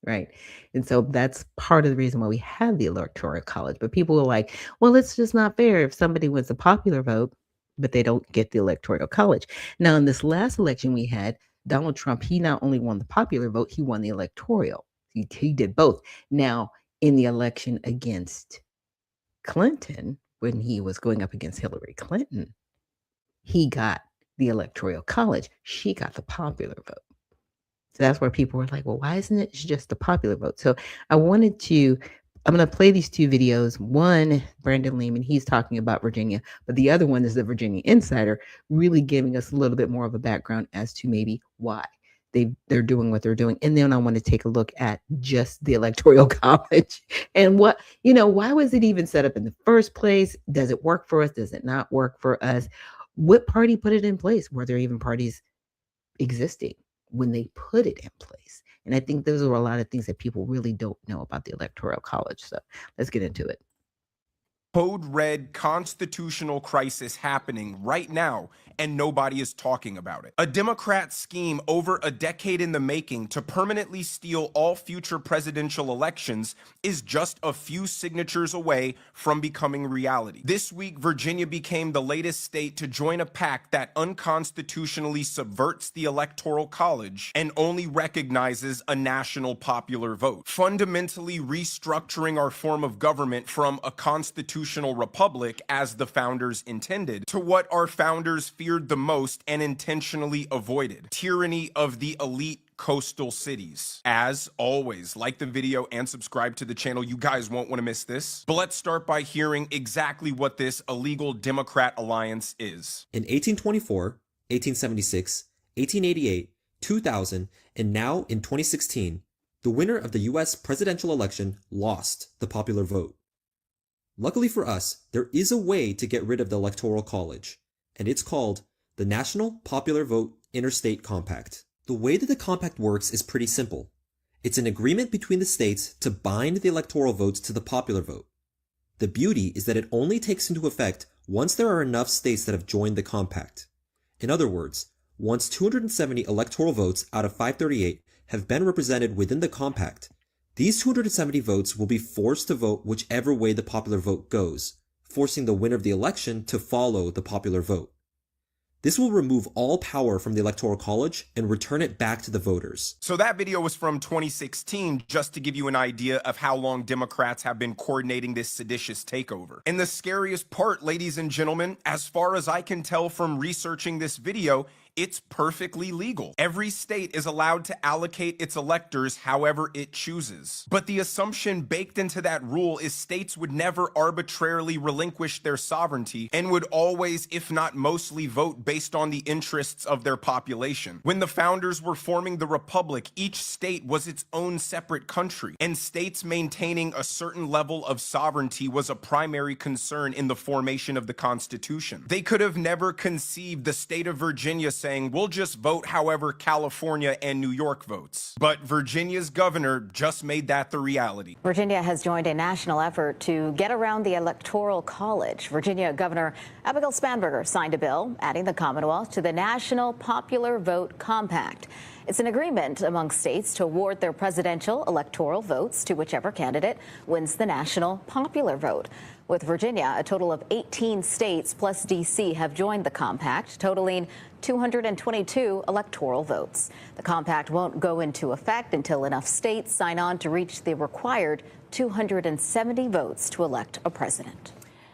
right? And so that's part of the reason why we have the Electoral College. But people are like, well, it's just not fair if somebody wins the popular vote, but they don't get the Electoral College. Now, in this last election we had, Donald Trump, he not only won the popular vote, he won the electoral. He did both. Now, in the election against Clinton, when he was going up against Hillary Clinton, he got the Electoral College. She got the popular vote. So that's where people were like, well, why isn't it just the popular vote? So I'm going to play these two videos. One, Brandon Lehman, he's talking about Virginia, but the other one is the Virginia Insider, really giving us a little bit more of a background as to maybe why. they're doing what they're doing. And then I want to take a look at just the Electoral College and why was it even set up in the first place? Does it work for us? Does it not work for us? What party put it in place? Were there even parties existing when they put it in place? And I think those are a lot of things that people really don't know about the Electoral College. So let's get into it. Code red constitutional crisis happening right now, and nobody is talking about it. A Democrat scheme over a decade in the making to permanently steal all future presidential elections is just a few signatures away from becoming reality. This week, Virginia became the latest state to join a pact that unconstitutionally subverts the Electoral College and only recognizes a national popular vote, fundamentally restructuring our form of government from a constitutional republic, as the founders intended, to what our founders feared the most and intentionally avoided: tyranny of the elite coastal cities. As always, like the video and subscribe to the channel. You guys won't want to miss this. But let's start by hearing exactly what this illegal Democrat alliance is. In 1824, 1876, 1888, 2000, and now in 2016, the winner of the US presidential election lost the popular vote. Luckily for us, there is a way to get rid of the Electoral College, and it's called the National Popular Vote Interstate Compact. The way that the compact works is pretty simple. It's an agreement between the states to bind the electoral votes to the popular vote. The beauty is that it only takes into effect once there are enough states that have joined the compact. In other words, once 270 electoral votes out of 538 have been represented within the compact, these 270 votes will be forced to vote whichever way the popular vote goes, forcing the winner of the election to follow the popular vote. This will remove all power from the Electoral College and return it back to the voters. So that video was from 2016, just to give you an idea of how long Democrats have been coordinating this seditious takeover. And the scariest part, ladies and gentlemen, as far as I can tell from researching this video, it's perfectly legal. Every state is allowed to allocate its electors however it chooses. But the assumption baked into that rule is states would never arbitrarily relinquish their sovereignty and would always, if not mostly, vote based on the interests of their population. When the founders were forming the republic, each state was its own separate country, and states maintaining a certain level of sovereignty was a primary concern in the formation of the Constitution. They could have never conceived the state of Virginia saying, we'll just vote however California and New York votes. But Virginia's governor just made that the reality. Virginia has joined a national effort to get around the Electoral College. Virginia Governor Abigail Spanberger signed a bill adding the Commonwealth to the National Popular Vote Compact. It's an agreement among states to award their presidential electoral votes to whichever candidate wins the national popular vote. With Virginia, a total of 18 states plus D.C. have joined the compact, totaling 222 electoral votes. The compact won't go into effect until enough states sign on to reach the required 270 votes to elect a president.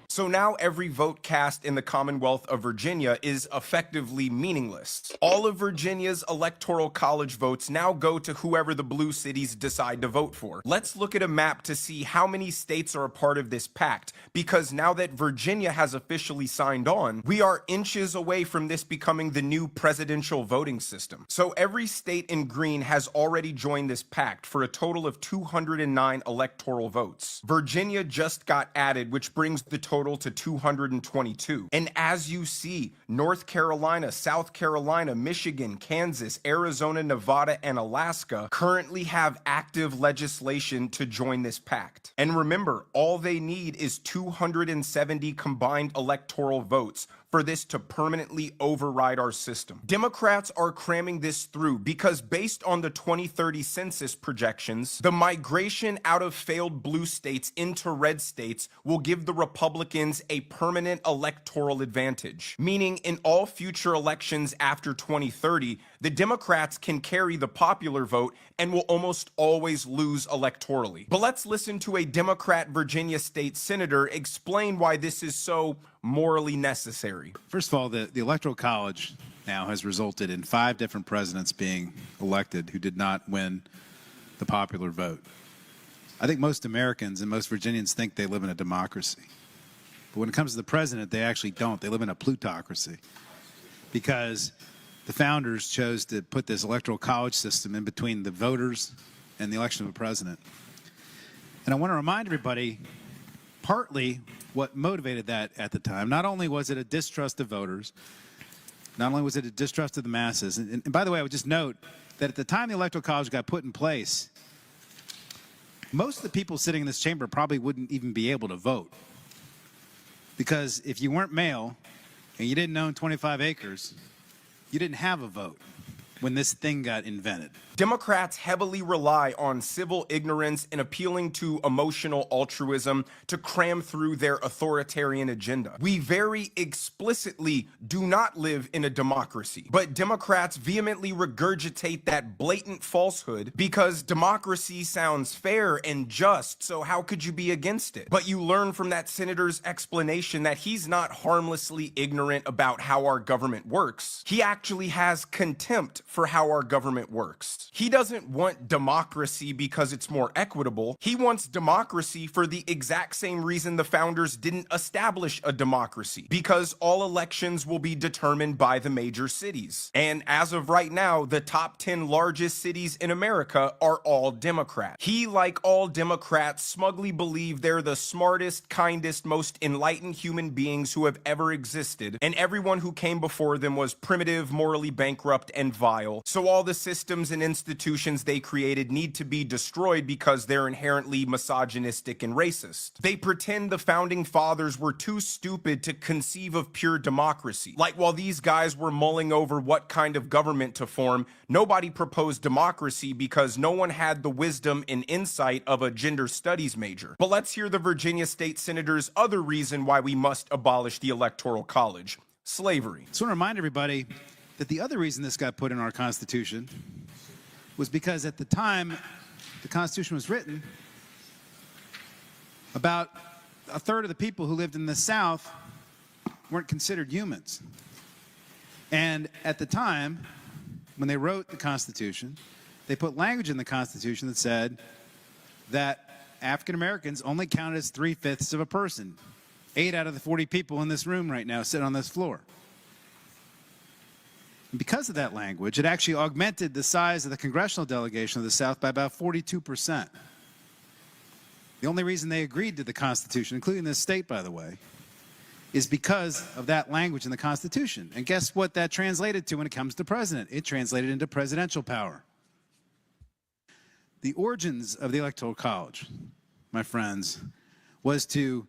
So now every vote cast in the Commonwealth of Virginia is effectively meaningless. All of Virginia's Electoral College votes now go to whoever the blue cities decide to vote for. Let's look at a map to see how many states are a part of this pact, because now that Virginia has officially signed on, we are inches away from this becoming the new presidential voting system. So every state in green has already joined this pact for a total of 209 electoral votes. Virginia just got added, which brings the total to 222. And as you see, North Carolina, South Carolina, Michigan, Kansas, Arizona, Nevada, and Alaska currently have active legislation to join this pact. And remember, all they need is 270 combined electoral votes for this to permanently override our system. Democrats are cramming this through because based on the 2030 census projections, the migration out of failed blue states into red states will give the Republicans a permanent electoral advantage, meaning in all future elections after 2030, the Democrats can carry the popular vote and will almost always lose electorally. But let's listen to a Democrat Virginia state senator explain why this is so morally necessary. First of all, the Electoral College now has resulted in 5 different presidents being elected who did not win the popular vote. I think most Americans and most Virginians think they live in a democracy. But when it comes to the president, they actually don't. They live in a plutocracy. Because the founders chose to put this electoral college system in between the voters and the election of a president. And I want to remind everybody, partly what motivated that at the time, not only was it a distrust of voters, not only was it a distrust of the masses, and by the way, I would just note that at the time the electoral college got put in place, most of the people sitting in this chamber probably wouldn't even be able to vote. Because if you weren't male and you didn't own 25 acres, you didn't have a vote when this thing got invented. Democrats heavily rely on civil ignorance and appealing to emotional altruism to cram through their authoritarian agenda. We very explicitly do not live in a democracy, but Democrats vehemently regurgitate that blatant falsehood because democracy sounds fair and just, so how could you be against it? But you learn from that senator's explanation that he's not harmlessly ignorant about how our government works. He actually has contempt for how our government works. He doesn't want democracy because it's more equitable. He wants democracy for the exact same reason the founders didn't establish a democracy, because all elections will be determined by the major cities. And as of right now, the top 10 largest cities in America are all Democrat. He, like all Democrats, smugly believe they're the smartest, kindest, most enlightened human beings who have ever existed, and everyone who came before them was primitive, morally bankrupt, and vile. So all the systems and institutions they created need to be destroyed because they're inherently misogynistic and racist. They pretend the founding fathers were too stupid to conceive of pure democracy. Like while these guys were mulling over what kind of government to form, nobody proposed democracy because no one had the wisdom and insight of a gender studies major. But let's hear the Virginia State Senator's other reason why we must abolish the Electoral College: slavery. So I want to remind everybody that the other reason this got put in our Constitution was because at the time the Constitution was written, about a third of the people who lived in the South weren't considered humans. And at the time, when they wrote the Constitution, they put language in the Constitution that said that African Americans only counted as 3/5 of a person. 8 out of the 40 people in this room right now sit on this floor. And because of that language, it actually augmented the size of the congressional delegation of the South by about 42%. The only reason they agreed to the Constitution, including this state, by the way, is because of that language in the Constitution. And guess what that translated to when it comes to president? It translated into presidential power. The origins of the Electoral College, my friends, was to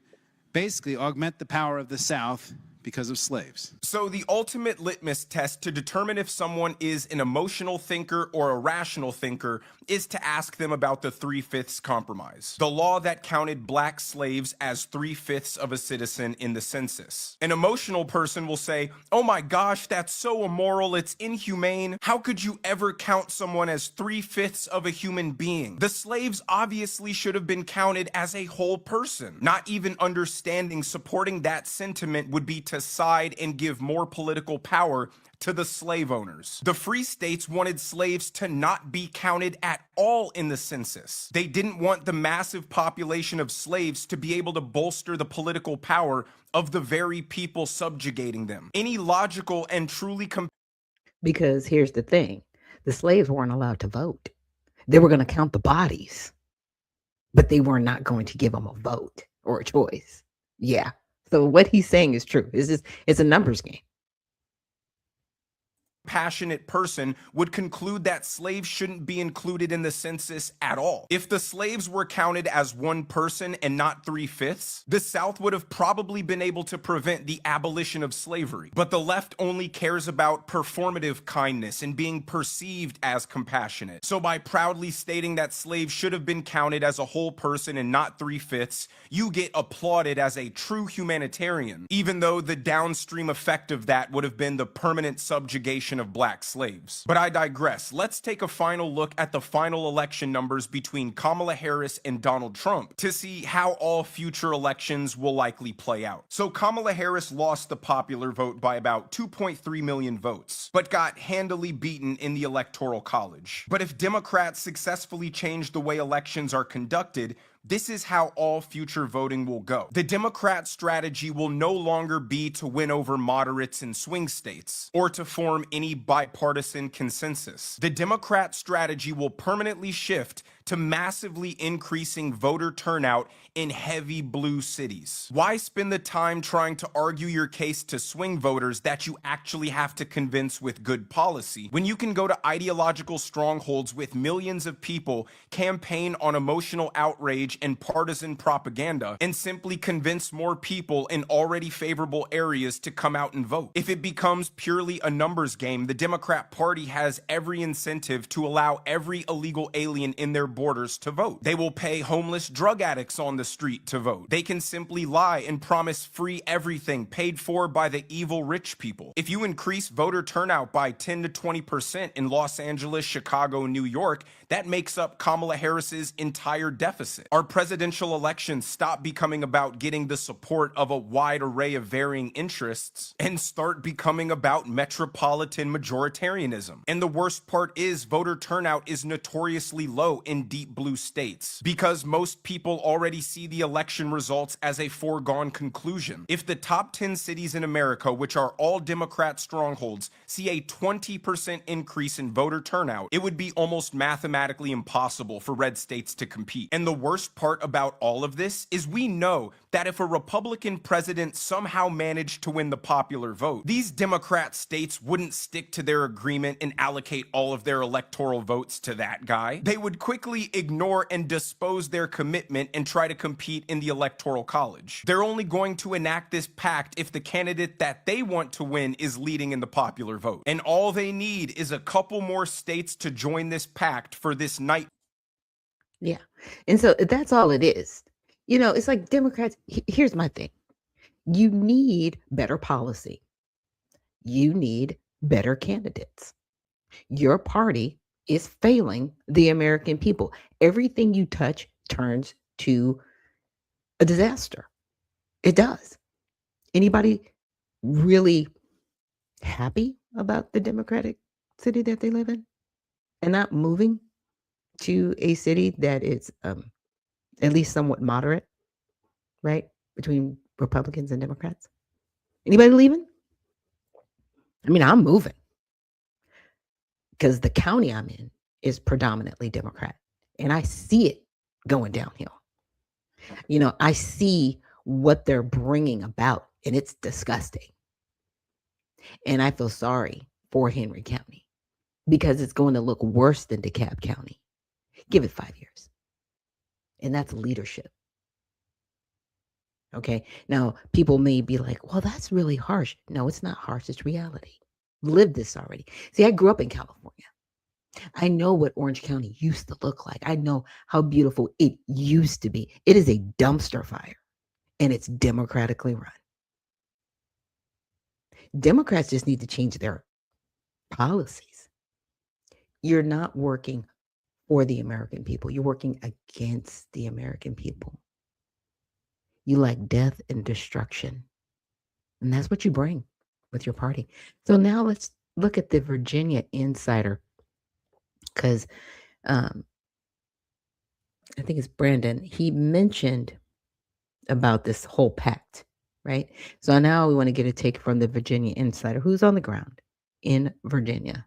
basically augment the power of the South because of slaves. So the ultimate litmus test to determine if someone is an emotional thinker or a rational thinker is to ask them about the 3/5 compromise, the law that counted black slaves as 3/5 of a citizen in the census. An emotional person will say, "Oh my gosh, that's so immoral, it's inhumane. How could you ever count someone as 3/5 of a human being? The slaves obviously should have been counted as a whole person." Not even understanding supporting that sentiment would be to side and give more political power to the slave owners. The free states wanted slaves to not be counted at all in the census. They didn't want the massive population of slaves to be able to bolster the political power of the very people subjugating them. Any logical and truly Because here's the thing, the slaves weren't allowed to vote. They were going to count the bodies, but they were not going to give them a vote or a choice. Yeah. So what he's saying is true. It's a numbers game. passionate person would conclude that slaves shouldn't be included in the census at all. If the slaves were counted as one person and not 3/5, the South would have probably been able to prevent the abolition of slavery. But the left only cares about performative kindness and being perceived as compassionate. So by proudly stating that slaves should have been counted as a whole person and not 3/5, you get applauded as a true humanitarian, even though the downstream effect of that would have been the permanent subjugation of black slaves. But I digress. Let's take a final look at the final election numbers between Kamala Harris and Donald Trump to see how all future elections will likely play out. So Kamala Harris lost the popular vote by about 2.3 million votes, but got handily beaten in the Electoral College. But if Democrats successfully change the way elections are conducted, this is how all future voting will go. The Democrat strategy will no longer be to win over moderates in swing states or to form any bipartisan consensus. The Democrat strategy will permanently shift to massively increasing voter turnout in heavy blue cities. Why spend the time trying to argue your case to swing voters that you actually have to convince with good policy when you can go to ideological strongholds with millions of people, campaign on emotional outrage and partisan propaganda, and simply convince more people in already favorable areas to come out and vote? If it becomes purely a numbers game, the Democrat Party has every incentive to allow every illegal alien in their borders to vote. They will pay homeless drug addicts on the street to vote. They can simply lie and promise free everything paid for by the evil rich people. If you increase voter turnout by 10 to 20% in Los Angeles, Chicago, New York, that makes up Kamala Harris's entire deficit. Our presidential elections stop becoming about getting the support of a wide array of varying interests and start becoming about metropolitan majoritarianism. And the worst part is voter turnout is notoriously low in deep blue states because most people already see the election results as a foregone conclusion. If the top 10 cities in America, which are all Democrat strongholds, see a 20% increase in voter turnout, it would be almost mathematically impossible for red states to compete. And the worst part about all of this is we know that if a Republican president somehow managed to win the popular vote, these Democrat states wouldn't stick to their agreement and allocate all of their electoral votes to that guy. They would quickly ignore and dispose their commitment and try to compete in the Electoral College. They're only going to enact this pact if the candidate that they want to win is leading in the popular vote. And all they need is a couple more states to join this pact for this night. Yeah. And so that's all it is. You know, it's like Democrats. Here's my thing. You need better policy. You need better candidates. Your party is failing the American people. Everything you touch turns to a disaster. It does. Anybody really happy about the Democratic city that they live in and not moving to a city that is at least somewhat moderate, right? Between Republicans and Democrats. Anybody leaving? I mean, I'm moving because the county I'm in is predominantly Democrat, and I see it going downhill. You know, I see what they're bringing about, and it's disgusting. And I feel sorry for Henry County because it's going to look worse than DeKalb County. Give it 5 years. And that's leadership. Okay. Now, people may be like, well, that's really harsh. No, it's not harsh. It's reality. Lived this already. See, I grew up in California. I know what Orange County used to look like. I know how beautiful it used to be. It is a dumpster fire, and it's democratically run. Democrats just need to change their policies. You're not working for the American people. You're working against the American people. You like death and destruction. And that's what you bring with your party. So now let's look at the Virginia insider, because I think it's Brandon. He mentioned about this whole pact, right? So now we want to get a take from the Virginia insider who's on the ground in Virginia.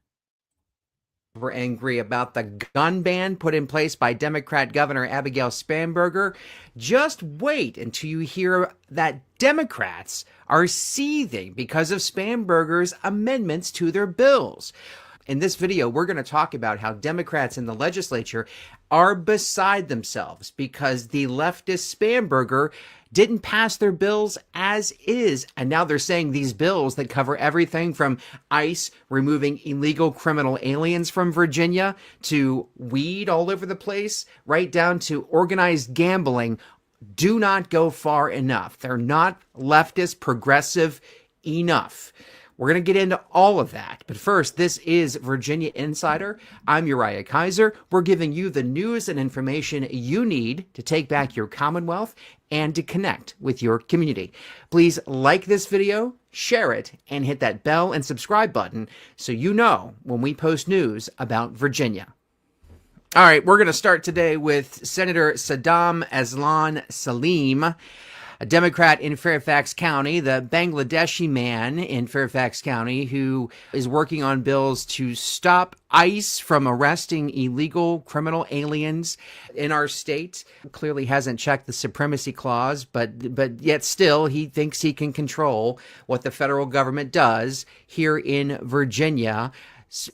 We're angry about the gun ban put in place by Democrat Governor Abigail Spanberger. Just wait until you hear that Democrats are seething because of Spanberger's amendments to their bills. In this video, we're going to talk about how Democrats in the legislature are beside themselves because the leftist Spanberger didn't pass their bills as is. And now they're saying these bills that cover everything from ICE removing illegal criminal aliens from Virginia to weed all over the place, right down to organized gambling, do not go far enough. They're not leftist progressive enough. We're going to get into all of that. But first, this is Virginia Insider. I'm Uriah Kaiser. We're giving you the news and information you need to take back your Commonwealth and to connect with your community. Please like this video, share it, and hit that bell and subscribe button so you know when we post news about Virginia. All right, we're going to start today with Senator Saddam Aslan Salim, a Democrat in Fairfax County, the Bangladeshi man in Fairfax County who is working on bills to stop ICE from arresting illegal criminal aliens in our state. Clearly hasn't checked the supremacy clause, but yet still he thinks he can control what the federal government does here in Virginia.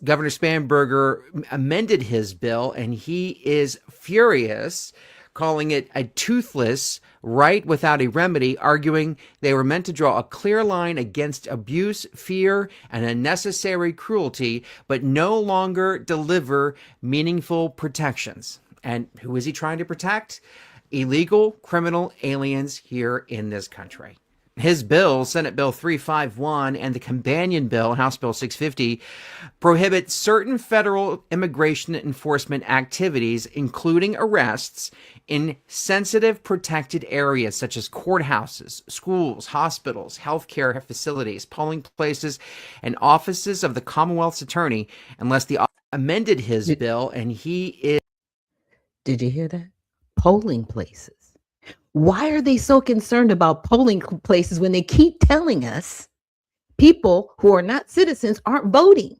Governor Spanberger amended his bill, and he is furious, calling it a toothless right without a remedy, arguing they were meant to draw a clear line against abuse, fear, and unnecessary cruelty, but no longer deliver meaningful protections. And who is he trying to protect? Illegal criminal aliens here in this country. His bill, Senate Bill 351, and the companion bill, House Bill 650, prohibit certain federal immigration enforcement activities, including arrests, in sensitive protected areas such as courthouses, schools, hospitals, healthcare facilities, polling places, and offices of the Commonwealth's attorney, unless the amended his bill, and he is... Did you hear that? Polling places. Why are they so concerned about polling places when they keep telling us people who are not citizens aren't voting?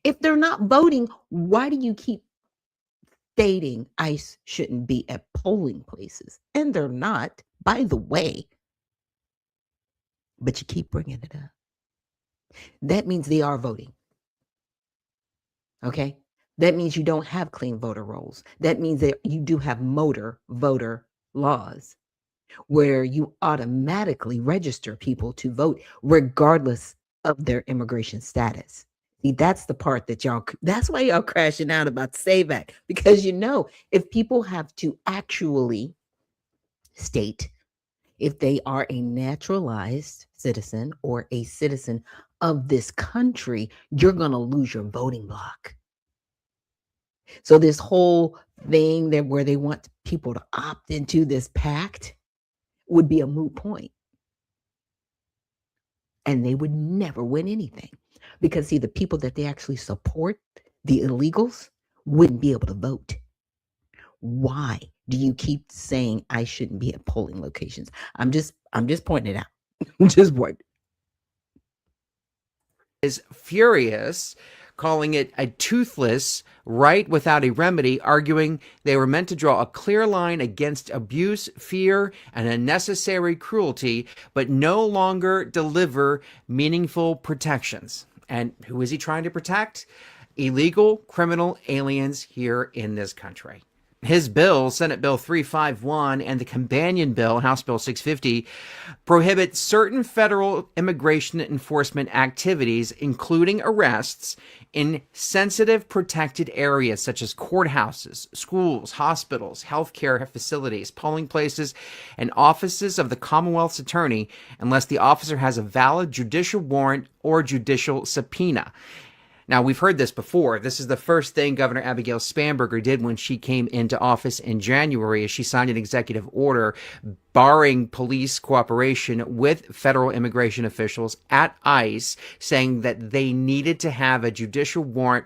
If they're not voting, why do you keep stating ICE shouldn't be at polling places? And they're not, by the way. But you keep bringing it up. That means they are voting. Okay? That means you don't have clean voter rolls. That means that you do have motor voter laws where you automatically register people to vote regardless of their immigration status. See, that's the part that that's why y'all crashing out about the SAVE Act, because if people have to actually state if they are a naturalized citizen or a citizen of this country, you're going to lose your voting block. So this whole thing where they want people to opt into this pact would be a moot point. And they would never win anything. Because, see, the people that they actually support, the illegals, wouldn't be able to vote. Why do you keep saying I shouldn't be at polling locations? I'm just pointing it out. Just pointing. Is furious, calling it a toothless right without a remedy, arguing they were meant to draw a clear line against abuse, fear, and unnecessary cruelty, but no longer deliver meaningful protections. And who is he trying to protect? Illegal criminal aliens here in this country. His bill, Senate Bill 351, and the companion bill, House Bill 650, prohibit certain federal immigration enforcement activities, including arrests, in sensitive protected areas such as courthouses, schools, hospitals, healthcare facilities, polling places, and offices of the Commonwealth's attorney, unless the officer has a valid judicial warrant or judicial subpoena. Now, we've heard this before. This is the first thing Governor Abigail Spanberger did when she came into office in January, is she signed an executive order barring police cooperation with federal immigration officials at ICE, saying that they needed to have a judicial warrant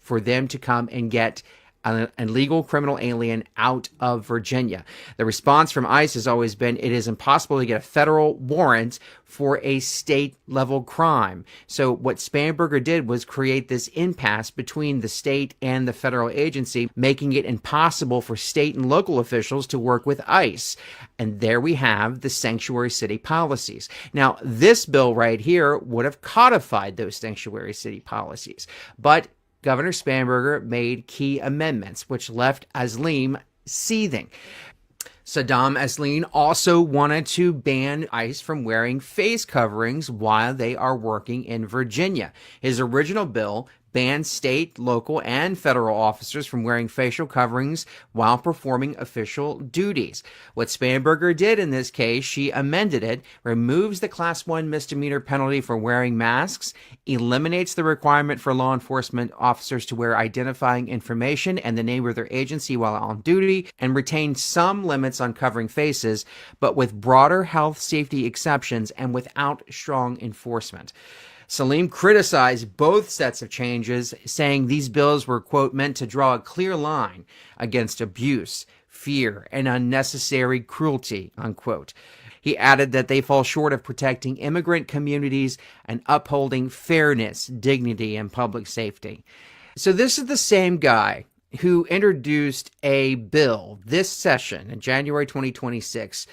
for them to come and get an illegal criminal alien out of Virginia. The response from ICE has always been it is impossible to get a federal warrant for a state-level crime. So what Spanberger did was create this impasse between the state and the federal agency, making it impossible for state and local officials to work with ICE. And there we have the sanctuary city policies. Now, this bill right here would have codified those sanctuary city policies, but Governor Spanberger made key amendments, which left Aslim seething. Saddam Aslan also wanted to ban ICE from wearing face coverings while they are working in Virginia. His original bill banned state, local, and federal officers from wearing facial coverings while performing official duties. What Spanberger did in this case, she amended it, removes the Class 1 misdemeanor penalty for wearing masks, eliminates the requirement for law enforcement officers to wear identifying information and the name of their agency while on duty, and retains some limits on covering faces, but with broader health safety exceptions and without strong enforcement. Salim criticized both sets of changes, saying these bills were, quote, meant to draw a clear line against abuse, fear, and unnecessary cruelty, unquote. He added that they fall short of protecting immigrant communities and upholding fairness, dignity, and public safety. So this is the same guy who introduced a bill this session in January 2026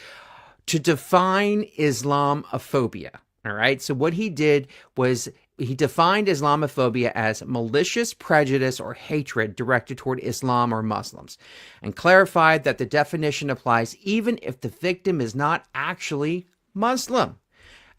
to define Islamophobia. All right. So what he did was he defined Islamophobia as malicious prejudice or hatred directed toward Islam or Muslims, and clarified that the definition applies even if the victim is not actually Muslim,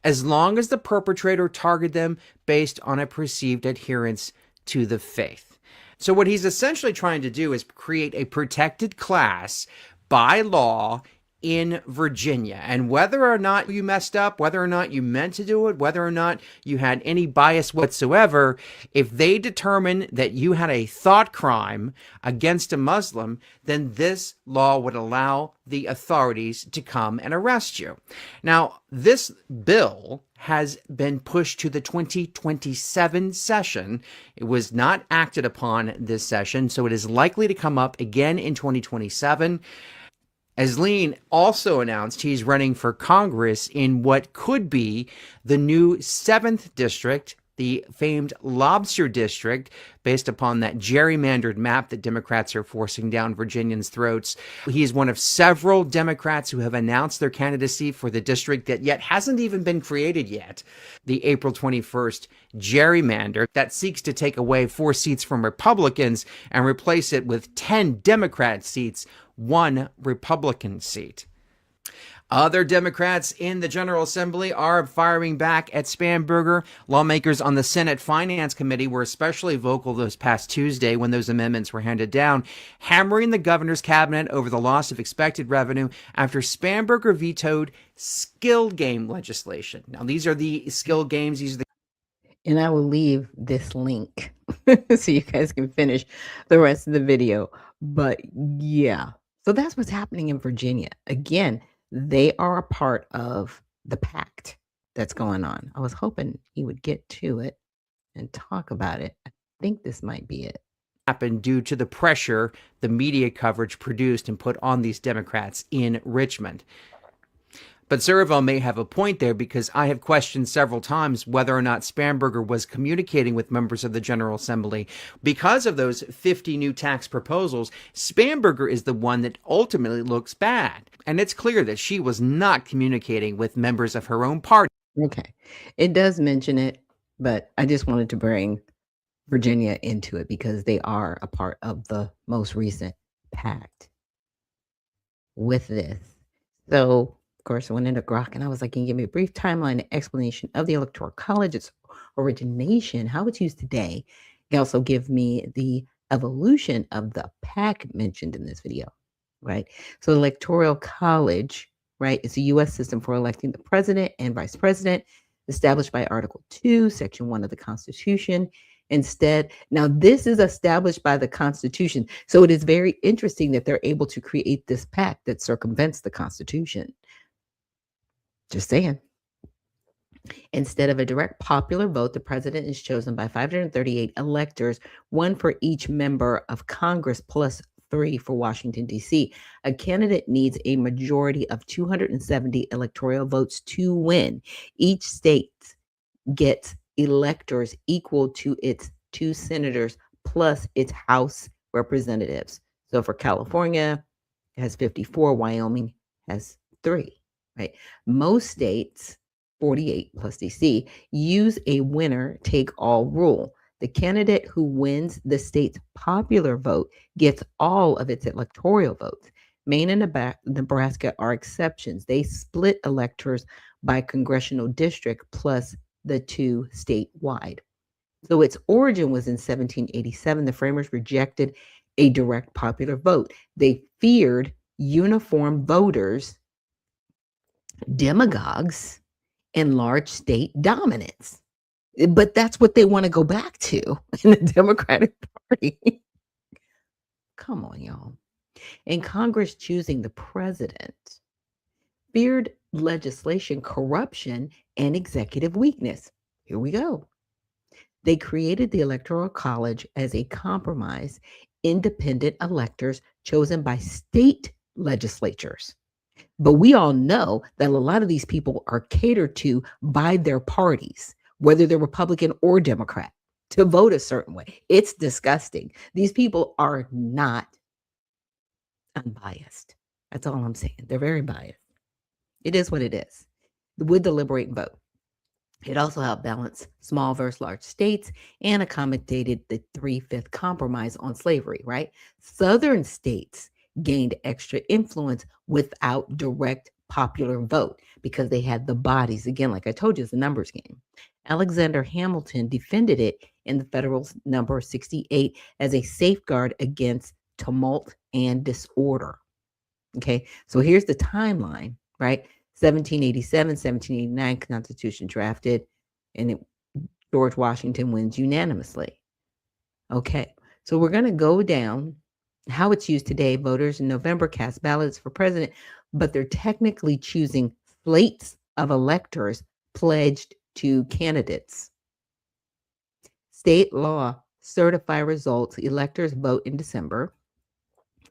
as long as the perpetrator targeted them based on a perceived adherence to the faith. So what he's essentially trying to do is create a protected class by law in Virginia. And whether or not you messed up, whether or not you meant to do it, whether or not you had any bias whatsoever, if they determine that you had a thought crime against a Muslim, then this law would allow the authorities to come and arrest you. Now, this bill has been pushed to the 2027 session. It was not acted upon this session, so it is likely to come up again in 2027. Asleen also announced he's running for Congress in what could be the new 7th district, the famed Lobster District, based upon that gerrymandered map that Democrats are forcing down Virginians' throats. He is one of several Democrats who have announced their candidacy for the district that yet hasn't even been created yet. The April 21st gerrymander that seeks to take away 4 seats from Republicans and replace it with 10 Democrat seats, 1 Republican seat. Other Democrats in the General Assembly are firing back at Spanberger. Lawmakers on the Senate Finance Committee were especially vocal this past Tuesday when those amendments were handed down, hammering the governor's cabinet over the loss of expected revenue after Spanberger vetoed skill game legislation. Now, these are the skill games. These are the And I will leave this link so you guys can finish the rest of the video. But yeah, so that's what's happening in Virginia. Again, they are a part of the pact that's going on. I was hoping he would get to it and talk about it. I think this might be it. Happened due to the pressure the media coverage produced and put on these Democrats in Richmond. But Servo may have a point there, because I have questioned several times whether or not Spanberger was communicating with members of the General Assembly. Because of those 50 new tax proposals, Spanberger is the one that ultimately looks bad. And it's clear that she was not communicating with members of her own party. Okay. It does mention it, but I just wanted to bring Virginia into it because they are a part of the most recent pact with this. So, of course, I went into Grok and I was like, can you give me a brief timeline and explanation of the Electoral College, its origination, how it's used today? You can also give me the evolution of the pact mentioned in this video, right? So the Electoral College, right, is a U.S. system for electing the president and vice president, established by Article 2, Section 1 of the Constitution. Now this is established by the Constitution. So it is very interesting that they're able to create this pact that circumvents the Constitution. Just saying. Instead of a direct popular vote, the president is chosen by 538 electors, 1 for each member of Congress plus 3 for Washington, D.C. A candidate needs a majority of 270 electoral votes to win. Each state gets electors equal to its 2 senators plus its House representatives. So for California, it has 54. Wyoming has 3, right? Most states, 48 plus DC, use a winner-take-all rule. The candidate who wins the state's popular vote gets all of its electoral votes. Maine and Nebraska are exceptions. They split electors by congressional district plus the 2 statewide. So its origin was in 1787. The framers rejected a direct popular vote. They feared uniform voters, demagogues, and large state dominance. But that's what they want to go back to in the Democratic Party. Come on, y'all. And Congress choosing the president feared legislation corruption and executive weakness. Here we go. They created the Electoral College as a compromise, independent electors chosen by state legislatures. But we all know that a lot of these people are catered to by their parties, whether they're Republican or Democrat, to vote a certain way. It's disgusting. These people are not unbiased. That's all I'm saying. They're very biased. It is what it is. Would deliberate and vote. It also helped balance small versus large states and accommodated the 3/5 compromise on slavery, right? Southern states gained extra influence without direct popular vote because they had the bodies. Again, like I told you, it's a numbers game. Alexander Hamilton defended it in the federal number 68 as a safeguard against tumult and disorder. Okay, so here's the timeline, right? 1787, 1789 Constitution drafted, and George Washington wins unanimously. Okay, so we're going to go down how it's used today. Voters in November cast ballots for president, but they're technically choosing slates of electors pledged to candidates. State law certify results. Electors vote in December.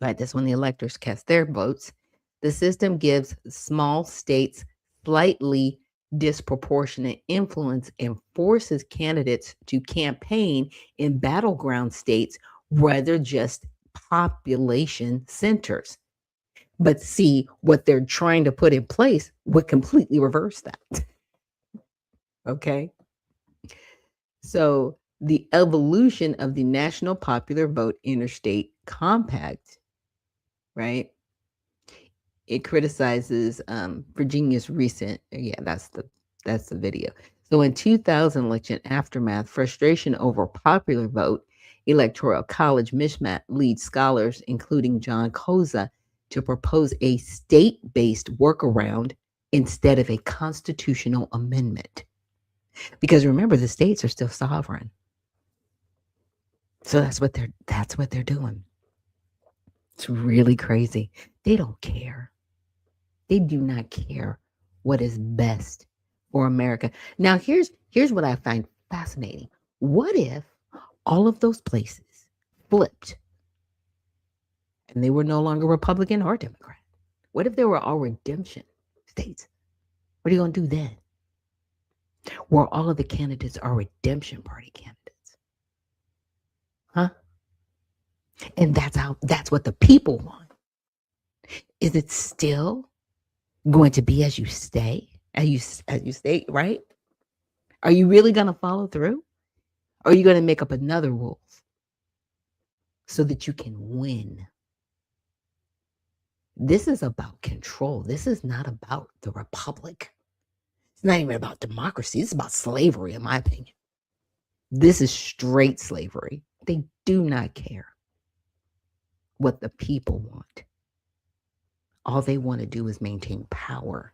Right, that's when the electors cast their votes. The system gives small states slightly disproportionate influence and forces candidates to campaign in battleground states rather just population centers. But see, what they're trying to put in place would completely reverse that. Okay. So the evolution of the National Popular Vote Interstate Compact, right? It criticizes Virginia's recent, that's the video. So in 2000 election aftermath, frustration over popular vote, Electoral College mismatch leads scholars, including John Koza, to propose a state-based workaround instead of a constitutional amendment. Because remember, the states are still sovereign. So that's what they're doing. It's really crazy. They don't care. They do not care what is best for America. Now, here's what I find fascinating. What if all of those places flipped and they were no longer Republican or Democrat? What if they were all redemption states? What are you going to do then? Where all of the candidates are redemption party candidates. Huh? And that's what the people want. Is it still going to be as you stay, right? Are you really going to follow through? Or are you going to make up another rules so that you can win? This is about control. This is not about the republic. It's not even about democracy. It's about slavery, in my opinion. This is straight slavery. They do not care what the people want. All they want to do is maintain power.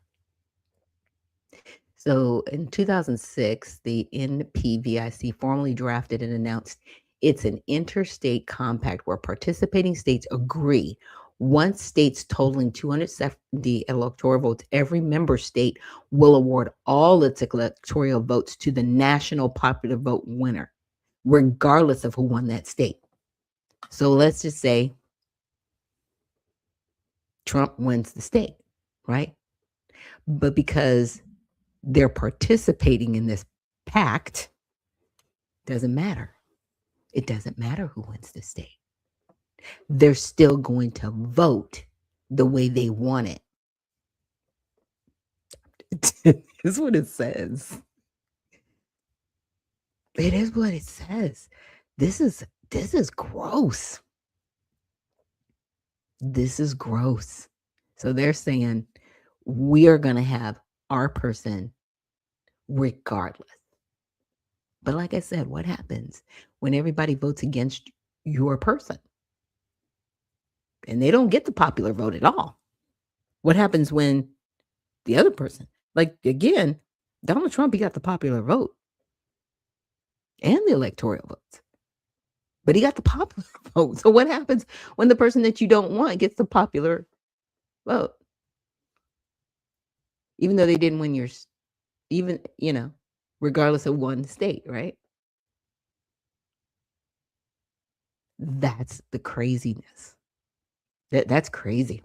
So in 2006, the NPVIC formally drafted and announced it's an interstate compact where participating states agree once states totaling 270 electoral votes, every member state will award all its electoral votes to the national popular vote winner, regardless of who won that state. So let's just say Trump wins the state, right? But because they're participating in this pact, doesn't matter. It doesn't matter who wins the state. They're still going to vote the way they want it. It's what it says. It is what it says. This is gross. This is gross. So they're saying we are going to have our person regardless. But like I said, what happens when everybody votes against your person? And they don't get the popular vote at all. What happens when the other person, like again, Donald Trump, he got the popular vote and the electoral votes, but he got the popular vote. So what happens when the person that you don't want gets the popular vote? Even though they didn't win yours, even, regardless of one state, right? That's the craziness. That's crazy.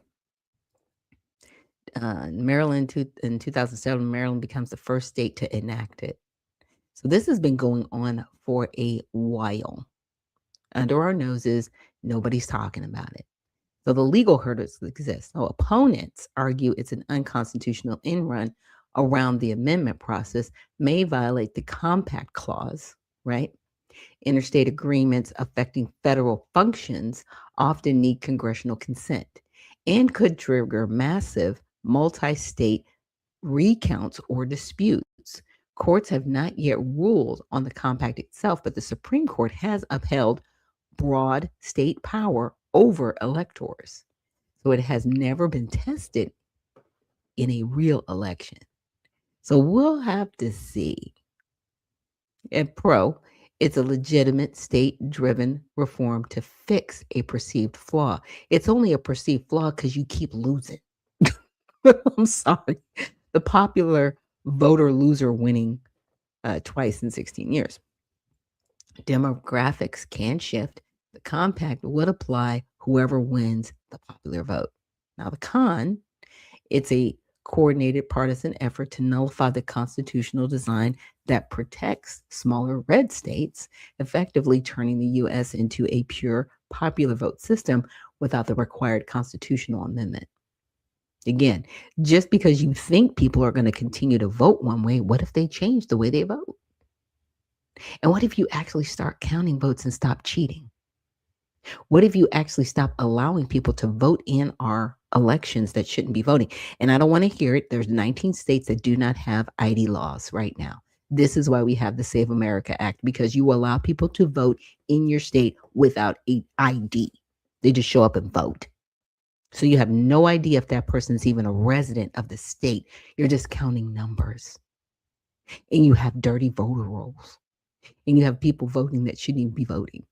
Maryland, in 2007, Maryland becomes the first state to enact it. So this has been going on for a while. Under our noses, nobody's talking about it. So the legal hurdles exist. So opponents argue it's an unconstitutional end run around the amendment process, may violate the compact clause, right? Interstate agreements affecting federal functions often need congressional consent and could trigger massive multi-state recounts or disputes. Courts have not yet ruled on the compact itself, but the Supreme Court has upheld broad state power over electors. So it has never been tested in a real election. So we'll have to see. At Pro, it's a legitimate state-driven reform to fix a perceived flaw. It's only a perceived flaw because you keep losing. I'm sorry. The popular voter loser winning twice in 16 years. Demographics can shift. The compact would apply whoever wins the popular vote. Now, the con, it's a coordinated partisan effort to nullify the constitutional design that protects smaller red states, effectively turning the U.S. into a pure popular vote system without the required constitutional amendment. Again, just because you think people are going to continue to vote one way, what if they change the way they vote? And what if you actually start counting votes and stop cheating? What if you actually stop allowing people to vote in our elections that shouldn't be voting? And I don't want to hear it. There's 19 states that do not have ID laws right now. This is why we have the Save America Act, because you allow people to vote in your state without an ID. They just show up and vote. So you have no idea if that person is even a resident of the state. You're just counting numbers. And you have dirty voter rolls. And you have people voting that shouldn't even be voting.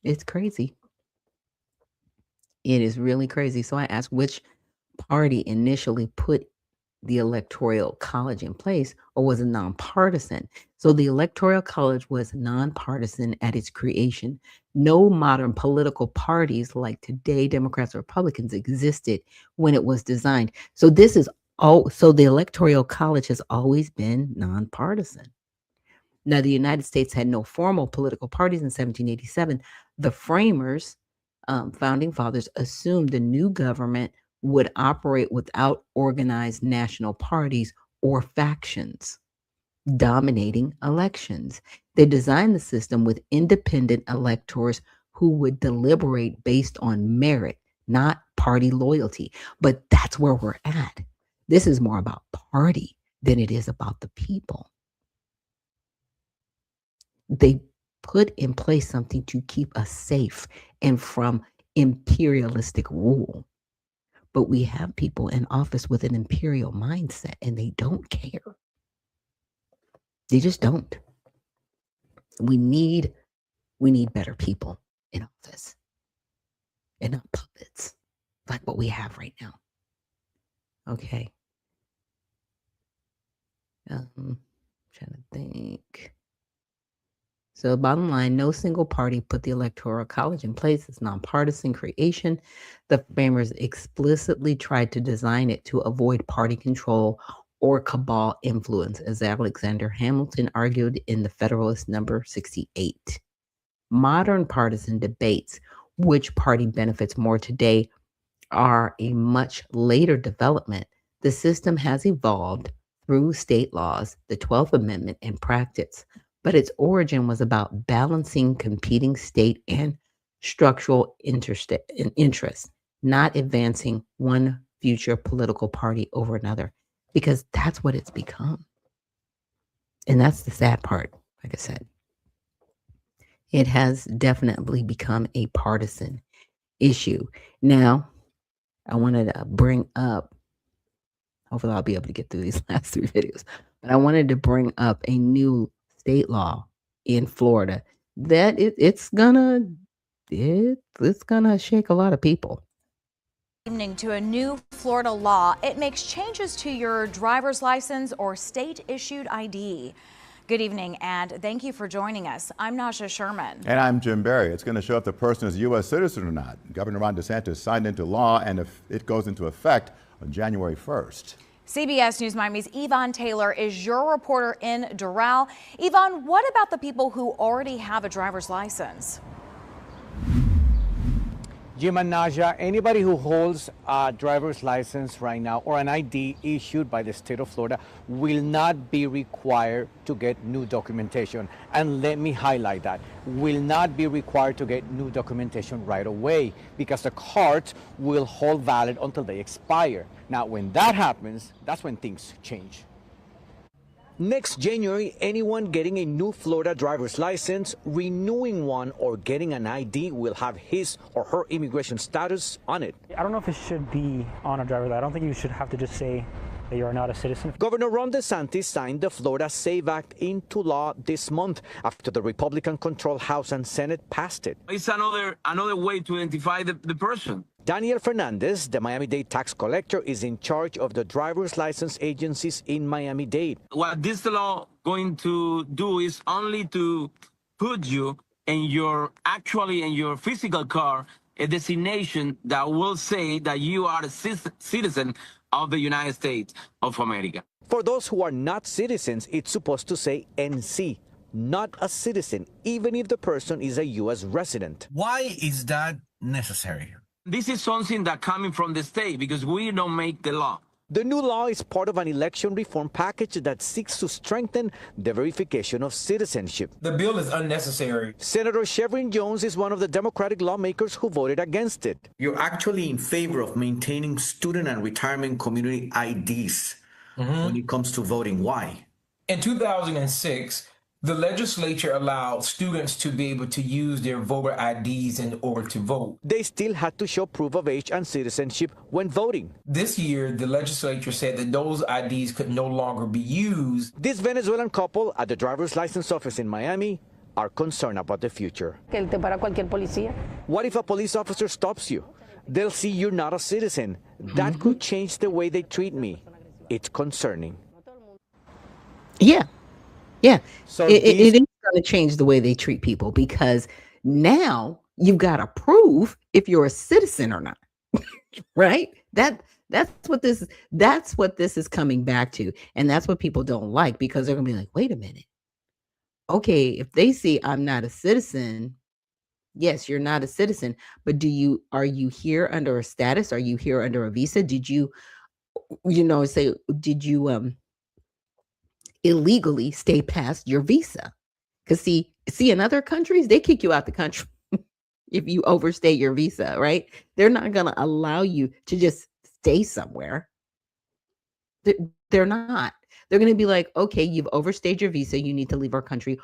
It's crazy. It is really crazy. So I asked which party initially put the Electoral College in place, or was it nonpartisan? So the Electoral College was nonpartisan at its creation. No modern political parties like today, Democrats or Republicans, existed when it was designed. So this is so the Electoral College has always been nonpartisan. Now, the United States had no formal political parties in 1787. The framers, founding fathers, assumed the new government would operate without organized national parties or factions dominating elections. They designed the system with independent electors who would deliberate based on merit, not party loyalty. But that's where we're at. This is more about party than it is about the people. They put in place something to keep us safe and from imperialistic rule. But we have people in office with an imperial mindset, and they don't care. They just don't. We need better people in office and not puppets like what we have right now. Okay. Trying to think. So bottom line, no single party put the Electoral College in place. It's nonpartisan creation. The framers explicitly tried to design it to avoid party control or cabal influence, as Alexander Hamilton argued in the Federalist number 68. Modern partisan debates, which party benefits more today, are a much later development. The system has evolved through state laws, the 12th Amendment, and practice. But its origin was about balancing competing state and structural interests, not advancing one future political party over another, because that's what it's become. And that's the sad part, like I said. It has definitely become a partisan issue. Now, I wanted to bring up, hopefully I'll be able to get through these last 3 videos, but I wanted to bring up a new state law in Florida that it's gonna shake a lot of people. Evening to a new Florida law. It makes changes to your driver's license or state-issued ID. Good evening, and thank you for joining us. I'm Nasha Sherman. And I'm Jim Barry. It's going to show if the person is a U.S. citizen or not. Governor Ron DeSantis signed into law, and if it goes into effect on January 1st. CBS News Miami's Yvonne Taylor is your reporter in Doral. Yvonne, what about the people who already have a driver's license? Jim and Naja, anybody who holds a driver's license right now or an ID issued by the state of Florida will not be required to get new documentation. And let me highlight that, will not be required to get new documentation right away because the cards will hold valid until they expire. Now, when that happens, that's when things change. Next January, anyone getting a new Florida driver's license, renewing one, or getting an ID will have his or her immigration status on it. I don't know if it should be on a driver's license. I don't think you should have to just say that you are not a citizen. Governor Ron DeSantis signed the Florida SAVE Act into law this month after the Republican-controlled House and Senate passed it. It's another way to identify the person. Daniel Fernandez, the Miami-Dade tax collector, is in charge of the driver's license agencies in Miami-Dade. What this law going to do is only to put you in your physical car a designation that will say that you are a citizen of the United States of America. For those who are not citizens, it's supposed to say NC, not a citizen, even if the person is a U.S. resident. Why is that necessary? This is something that coming from the state because we don't make the law. The new law is part of an election reform package that seeks to strengthen the verification of citizenship. The bill is unnecessary. Senator Chevron Jones is one of the Democratic lawmakers who voted against it. You're actually in favor of maintaining student and retirement community IDs when it comes to voting. Why? In 2006, the legislature allowed students to be able to use their voter IDs in order to vote. They still had to show proof of age and citizenship when voting. This year, the legislature said that those IDs could no longer be used. This Venezuelan couple at the driver's license office in Miami are concerned about the future. What if a police officer stops you? They'll see you're not a citizen. That could change the way they treat me. It's concerning. Yeah. Yeah, So it is going to change the way they treat people because now you've got to prove if you're a citizen or not, right? That's what this is coming back to, and that's what people don't like because they're going to be like, wait a minute, okay, if they see I'm not a citizen, yes, you're not a citizen, but are you here under a status? Are you here under a visa? Did you illegally stay past your visa? Because see in other countries, they kick you out the country if you overstay your visa, right? They're not going to allow you to just stay somewhere. They're not. They're going to be like, okay, you've overstayed your visa. You need to leave our country.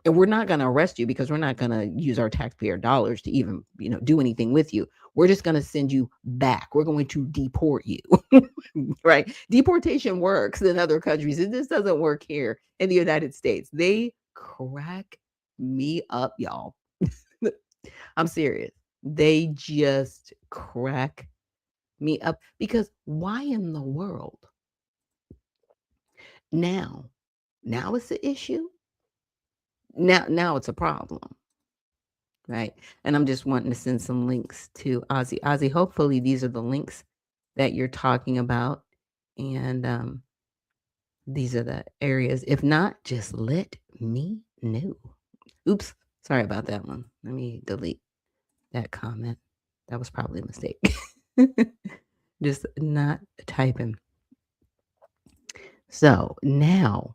And we're not going to arrest you because we're not going to use our taxpayer dollars to even, do anything with you. We're just going to send you back. We're going to deport you, right? Deportation works in other countries. It just doesn't work here in the United States. They crack me up, y'all. I'm serious. They just crack me up because why in the world? Now it's an issue. Now it's a problem, right? And I'm just wanting to send some links to Ozzy. Ozzy, hopefully these are the links that you're talking about, and these are the areas. If not, just let me know. Oops, sorry about that one. Let me delete that comment. That was probably a mistake. Just not typing. So now.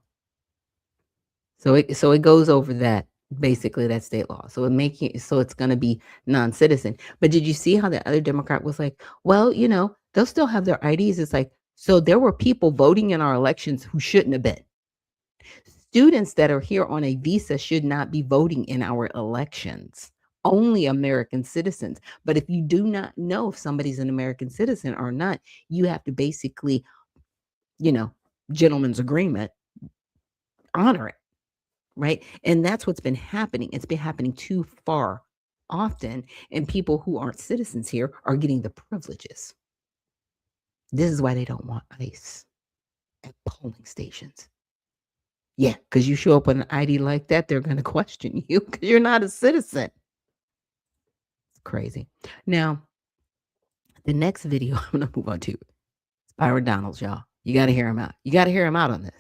So it goes over that, basically that state law. So it's going to be non-citizen. But did you see how the other Democrat was like, well, they'll still have their IDs. It's like, so there were people voting in our elections who shouldn't have been. Students that are here on a visa should not be voting in our elections. Only American citizens. But if you do not know if somebody's an American citizen or not, you have to basically, gentleman's agreement, honor it. Right. And that's what's been happening. It's been happening too far often. And people who aren't citizens here are getting the privileges. This is why they don't want ICE at polling stations. Yeah, because you show up with an ID like that, they're going to question you because you're not a citizen. It's crazy. Now, the next video I'm going to move on to is Byron Donalds, y'all. You got to hear him out. You got to hear him out on this.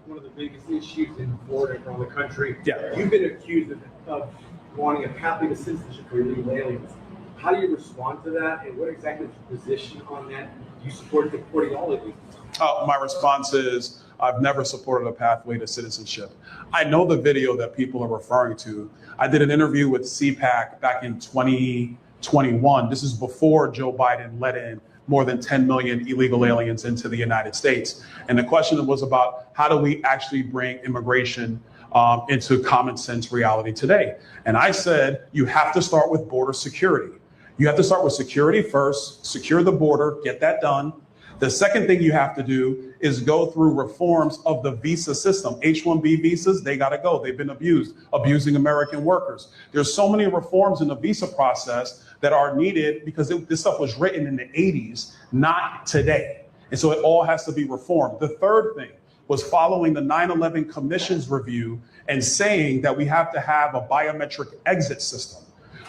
One of the biggest issues in Florida and around the country. Yeah. You've been accused of wanting a pathway to citizenship for illegal aliens. How do you respond to that, and what exactly is your position on that? Do you support deporting all illegals? My response is I've never supported a pathway to citizenship. I know the video that people are referring to. I did an interview with CPAC back in 2021. This is before Joe Biden let in more than 10 million illegal aliens into the United States. And the question was about how do we actually bring immigration into common sense reality today? And I said, you have to start with border security. You have to start with security first, secure the border, get that done. The second thing you have to do is go through reforms of the visa system. H-1B visas, they got to go. They've been abusing American workers. There's so many reforms in the visa process that are needed because this stuff was written in the 80s, not today. And so it all has to be reformed. The third thing was following the 9/11 Commission's review and saying that we have to have a biometric exit system.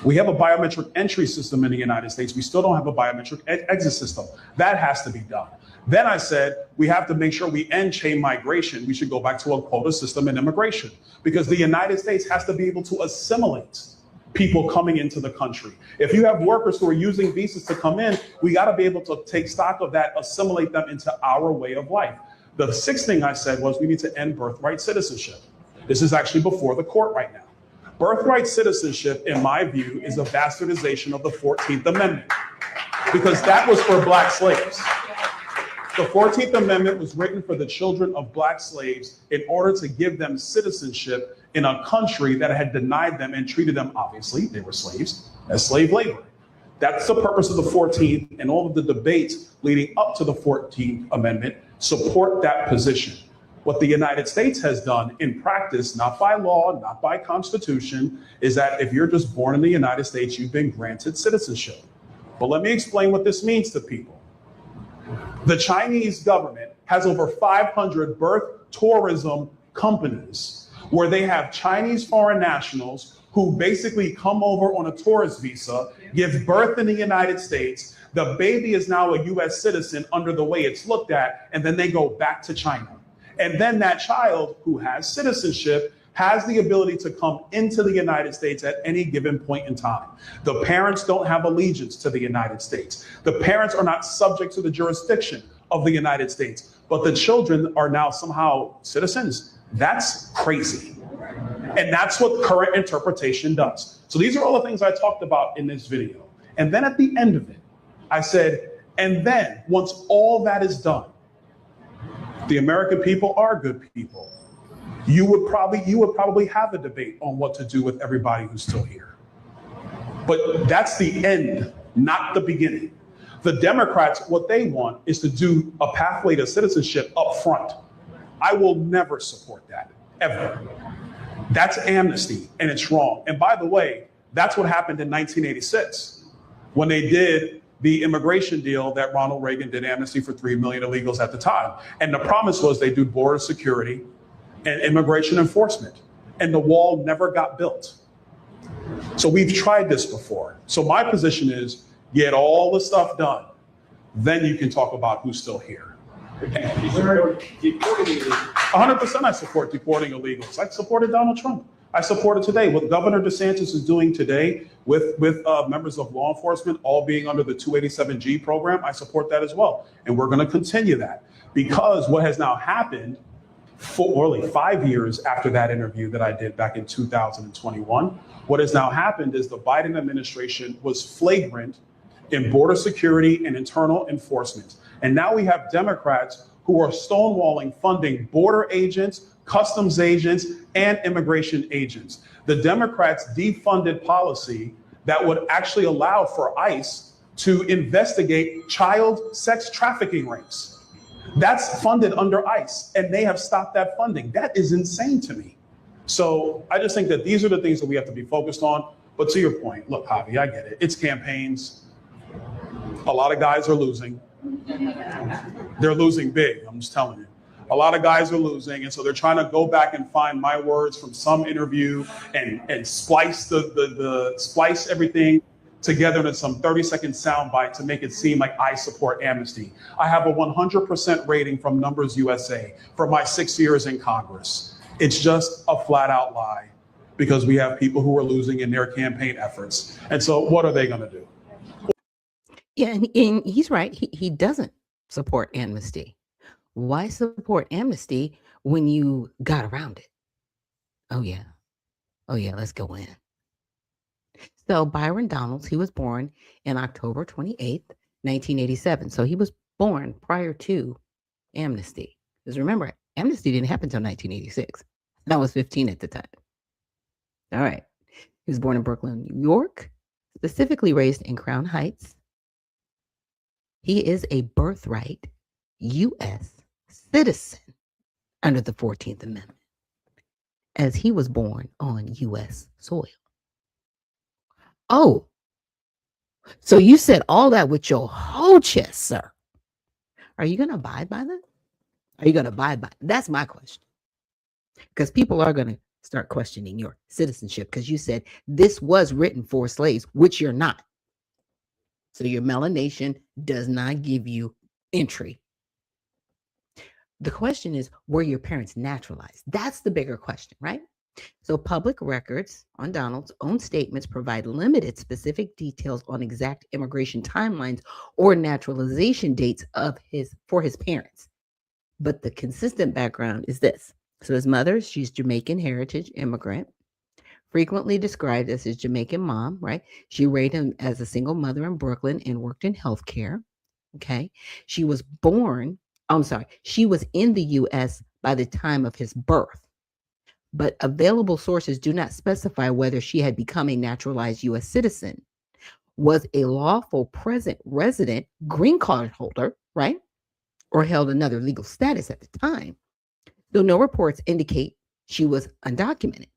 We have a biometric entry system in the United States. We still don't have a biometric exit system. That has to be done. Then I said, we have to make sure we end chain migration. We should go back to a quota system in immigration because the United States has to be able to assimilate people coming into the country. If you have workers who are using visas to come in, we got to be able to take stock of that, assimilate them into our way of life. The sixth thing I said was we need to end birthright citizenship. This is actually before the court right now. Birthright citizenship, in my view, is a bastardization of the 14th Amendment because that was for black slaves. The 14th Amendment was written for the children of black slaves in order to give them citizenship in a country that had denied them and treated them, obviously, they were slaves, as slave labor. That's the purpose of the 14th, and all of the debates leading up to the 14th Amendment support that position. What the United States has done in practice, not by law, not by constitution, is that if you're just born in the United States, you've been granted citizenship. But let me explain what this means to people. The Chinese government has over 500 birth tourism companies where they have Chinese foreign nationals who basically come over on a tourist visa, give birth in the United States. The baby is now a US citizen under the way it's looked at, and then they go back to China. And then that child who has citizenship has the ability to come into the United States at any given point in time. The parents don't have allegiance to the United States. The parents are not subject to the jurisdiction of the United States, but the children are now somehow citizens. That's crazy. And that's what current interpretation does. So these are all the things I talked about in this video. And then at the end of it, I said, and then once all that is done, the American people are good people. You would probably have a debate on what to do with everybody who's still here. But that's the end, not the beginning. The Democrats, what they want is to do a pathway to citizenship up front. I will never support that, ever. That's amnesty, and it's wrong. And by the way, that's what happened in 1986 when they did the immigration deal that Ronald Reagan did amnesty for 3 million illegals at the time. And the promise was they do border security and immigration enforcement. And the wall never got built. So we've tried this before. So my position is get all the stuff done. Then you can talk about who's still here. 100% I support deporting illegals. I supported Donald Trump. I support it today. What Governor DeSantis is doing today with members of law enforcement all being under the 287G program, I support that as well. And we're going to continue that because what has now happened for only 5 years after that interview that I did back in 2021, what has now happened is the Biden administration was flagrant in border security and internal enforcement. And now we have Democrats who are stonewalling funding border agents, customs agents, and immigration agents. The Democrats defunded policy that would actually allow for ICE to investigate child sex trafficking rings. That's funded under ICE, and they have stopped that funding. That is insane to me. So I just think that these are the things that we have to be focused on. But to your point, look, Javi, I get it. It's campaigns. A lot of guys are losing. They're losing big, I'm just telling you. A lot of guys are losing, and so they're trying to go back and find my words from some interview and splice splice everything together into some 30-second soundbite to make it seem like I support amnesty. I have a 100% rating from Numbers USA for my 6 years in Congress. It's just a flat out lie because we have people who are losing in their campaign efforts. And so what are they going to do? Yeah, and he's right. He doesn't support amnesty. Why support amnesty when you got around it? Oh, yeah. Oh, yeah, let's go in. So Byron Donalds, he was born in October 28th, 1987. So he was born prior to amnesty. Because remember, amnesty didn't happen until 1986. I was 15 at the time. All right. He was born in Brooklyn, New York, specifically raised in Crown Heights. He is a birthright U.S. citizen under the 14th Amendment, as he was born on U.S. soil. Oh, so you said all that with your whole chest, sir. Are you going to abide by that? Are you going to abide by it? That's my question. Because people are going to start questioning your citizenship because you said this was written for slaves, which you're not. So your melanation does not give you entry. The question is, were your parents naturalized? That's the bigger question, right? So public records on Donald's own statements provide limited specific details on exact immigration timelines or naturalization dates for his parents. But the consistent background is this. So his mother, she's Jamaican heritage immigrant, frequently described as his Jamaican mom, right? She raised him as a single mother in Brooklyn and worked in healthcare. Okay. She was in the U.S. by the time of his birth. But available sources do not specify whether she had become a naturalized U.S. citizen, was a lawful present resident, green card holder, right? Or held another legal status at the time. Though no reports indicate she was undocumented.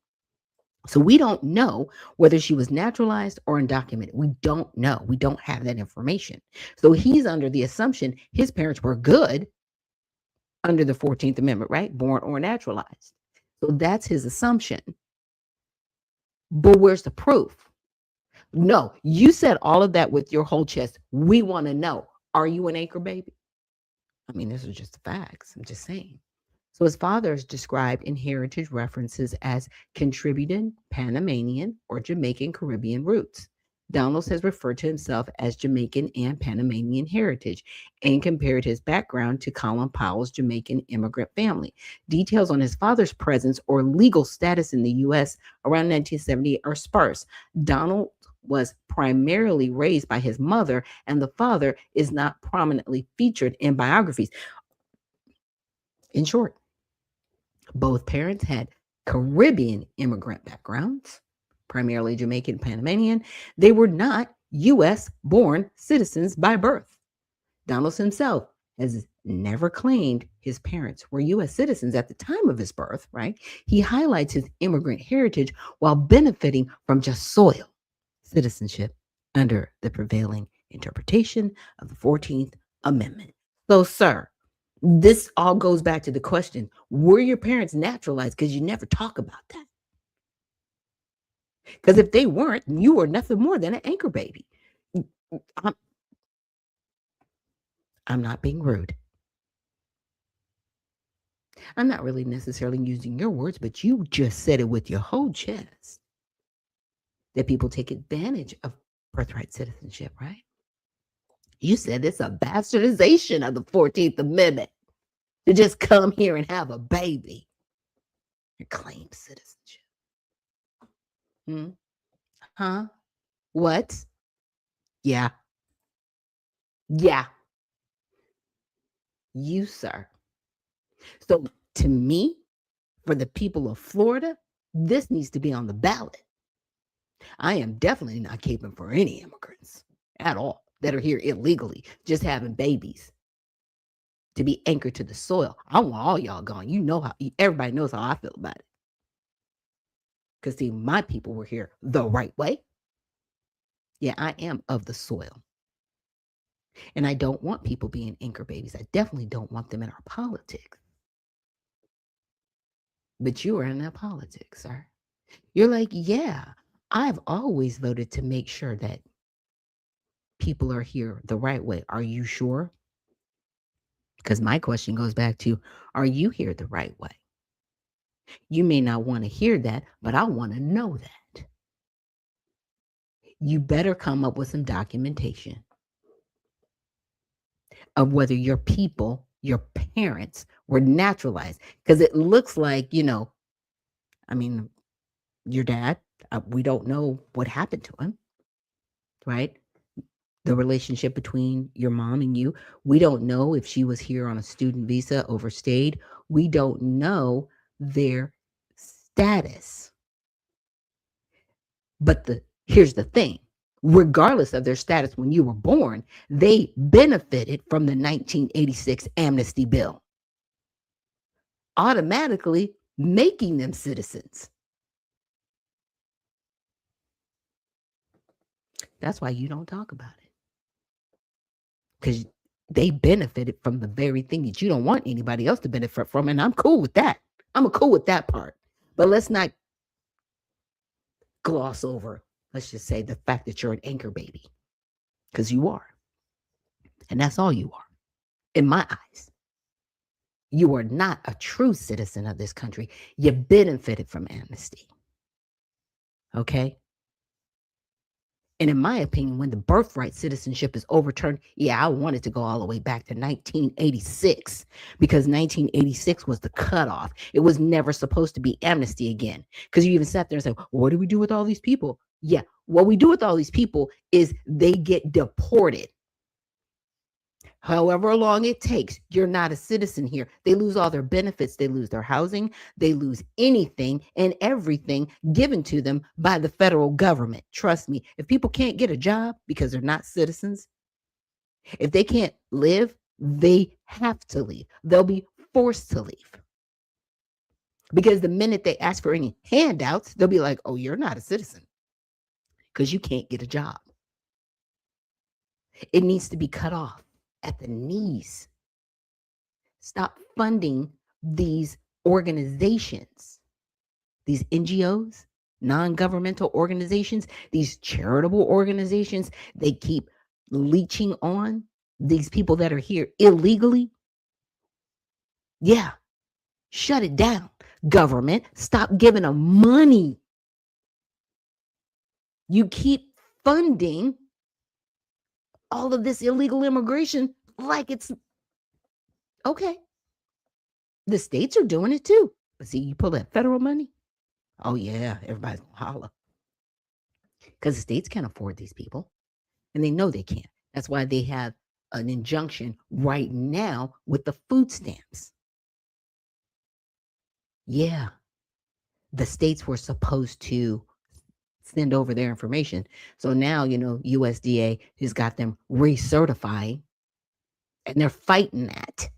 So we don't know whether she was naturalized or undocumented. We don't know. We don't have that information. So he's under the assumption his parents were good under the 14th Amendment, right? Born or naturalized. So that's his assumption. But where's the proof? No, you said all of that with your whole chest. We want to know, are you an anchor baby? I mean, this is just the facts. I'm just saying. So his father is described in heritage references as contributing Panamanian or Jamaican Caribbean roots. Donalds has referred to himself as Jamaican and Panamanian heritage and compared his background to Colin Powell's Jamaican immigrant family. Details on his father's presence or legal status in the U.S. around 1978 are sparse. Donald was primarily raised by his mother, and the father is not prominently featured in biographies. In short, both parents had Caribbean immigrant backgrounds, primarily Jamaican and Panamanian. They were not U.S. born citizens by birth. Donalds himself has never claimed his parents were U.S. citizens at the time of his birth, right? He highlights his immigrant heritage while benefiting from just soil citizenship under the prevailing interpretation of the 14th Amendment. So, sir, this all goes back to the question, were your parents naturalized? Because you never talk about that. Because if they weren't, you were nothing more than an anchor baby. I'm not being rude. I'm not really necessarily using your words, but you just said it with your whole chest. That people take advantage of birthright citizenship, right? You said it's a bastardization of the 14th Amendment to just come here and have a baby and claim citizenship. Huh? What? Yeah. Yeah. You, sir. So to me, for the people of Florida, this needs to be on the ballot. I am definitely not caping for any immigrants at all that are here illegally, just having babies to be anchored to the soil. I want all y'all gone. You know how everybody knows how I feel about it. Because see, my people were here the right way. Yeah, I am of the soil. And I don't want people being anchor babies. I definitely don't want them in our politics. But you are in that politics, sir. You're like, yeah, I've always voted to make sure that people are here the right way. Are you sure? Because my question goes back to, are you here the right way? You may not want to hear that, but I want to know that. You better come up with some documentation of whether your people, your parents, were naturalized. Because it looks like, I mean, your dad, we don't know what happened to him, right? The relationship between your mom and you. We don't know if she was here on a student visa, overstayed. We don't know their status. But here's the thing. Regardless of their status when you were born, they benefited from the 1986 amnesty bill, automatically making them citizens. That's why you don't talk about it. Because they benefited from the very thing that you don't want anybody else to benefit from. And I'm cool with that. I'm cool with that part. But let's not gloss over, let's just say, the fact that you're an anchor baby. Because you are. And that's all you are. In my eyes. You are not a true citizen of this country. You benefited from amnesty. Okay? And in my opinion, when the birthright citizenship is overturned, yeah, I want it to go all the way back to 1986 because 1986 was the cutoff. It was never supposed to be amnesty again because you even sat there and said, well, what do we do with all these people? Yeah, what we do with all these people is they get deported. However long it takes, you're not a citizen here. They lose all their benefits. They lose their housing. They lose anything and everything given to them by the federal government. Trust me, if people can't get a job because they're not citizens, if they can't live, they have to leave. They'll be forced to leave. Because the minute they ask for any handouts, they'll be like, oh, you're not a citizen because you can't get a job. It needs to be cut off at the knees. Stop funding these organizations, these NGOs, non-governmental organizations, these charitable organizations. They keep leeching on these people that are here illegally. Yeah, shut it down. Government, stop giving them money. You keep funding all of this illegal immigration like it's okay. The states are doing it too. But see, you pull that federal money. Oh, yeah, everybody's gonna holler. Because the states can't afford these people. And they know they can't. That's why they have an injunction right now with the food stamps. Yeah. The states were supposed to send over their information. So now, USDA has got them recertifying. And they're fighting that.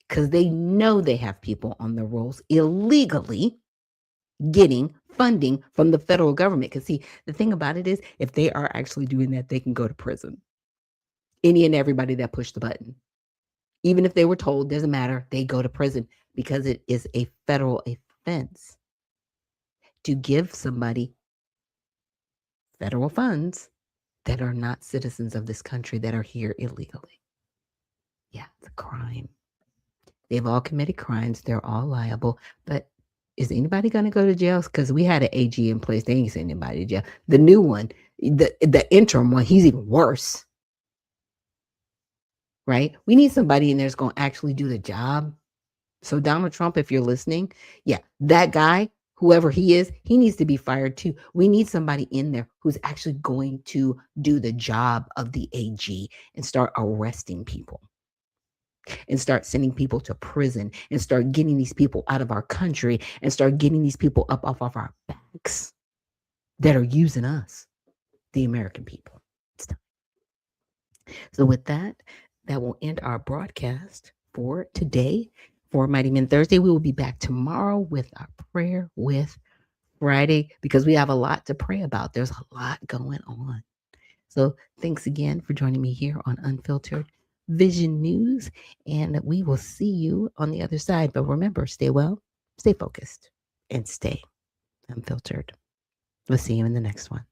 Because they know they have people on the rolls illegally getting funding from the federal government. Because see, the thing about it is, if they are actually doing that, they can go to prison. Any and everybody that pushed the button. Even if they were told, doesn't matter, they go to prison because it is a federal offense to give somebody federal funds that are not citizens of this country that are here illegally. Yeah, it's a crime. They've all committed crimes. They're all liable. But is anybody going to go to jail? Because we had an AG in place. They ain't sending anybody to jail. The new one, the interim one, he's even worse. Right? We need somebody in there that's going to actually do the job. So Donald Trump, if you're listening, yeah, that guy, whoever he is, he needs to be fired too. We need somebody in there who's actually going to do the job of the AG and start arresting people. And start sending people to prison and start getting these people out of our country and start getting these people up off of our backs that are using us, the American people. It's time. So with that will end our broadcast for today for Mighty Men Thursday. We will be back tomorrow with our Prayer with Friday because we have a lot to pray about. There's a lot going on. So thanks again for joining me here on Unfiltered. Vision News, and we will see you on the other side. But remember, stay well, stay focused, and stay unfiltered. We'll see you in the next one.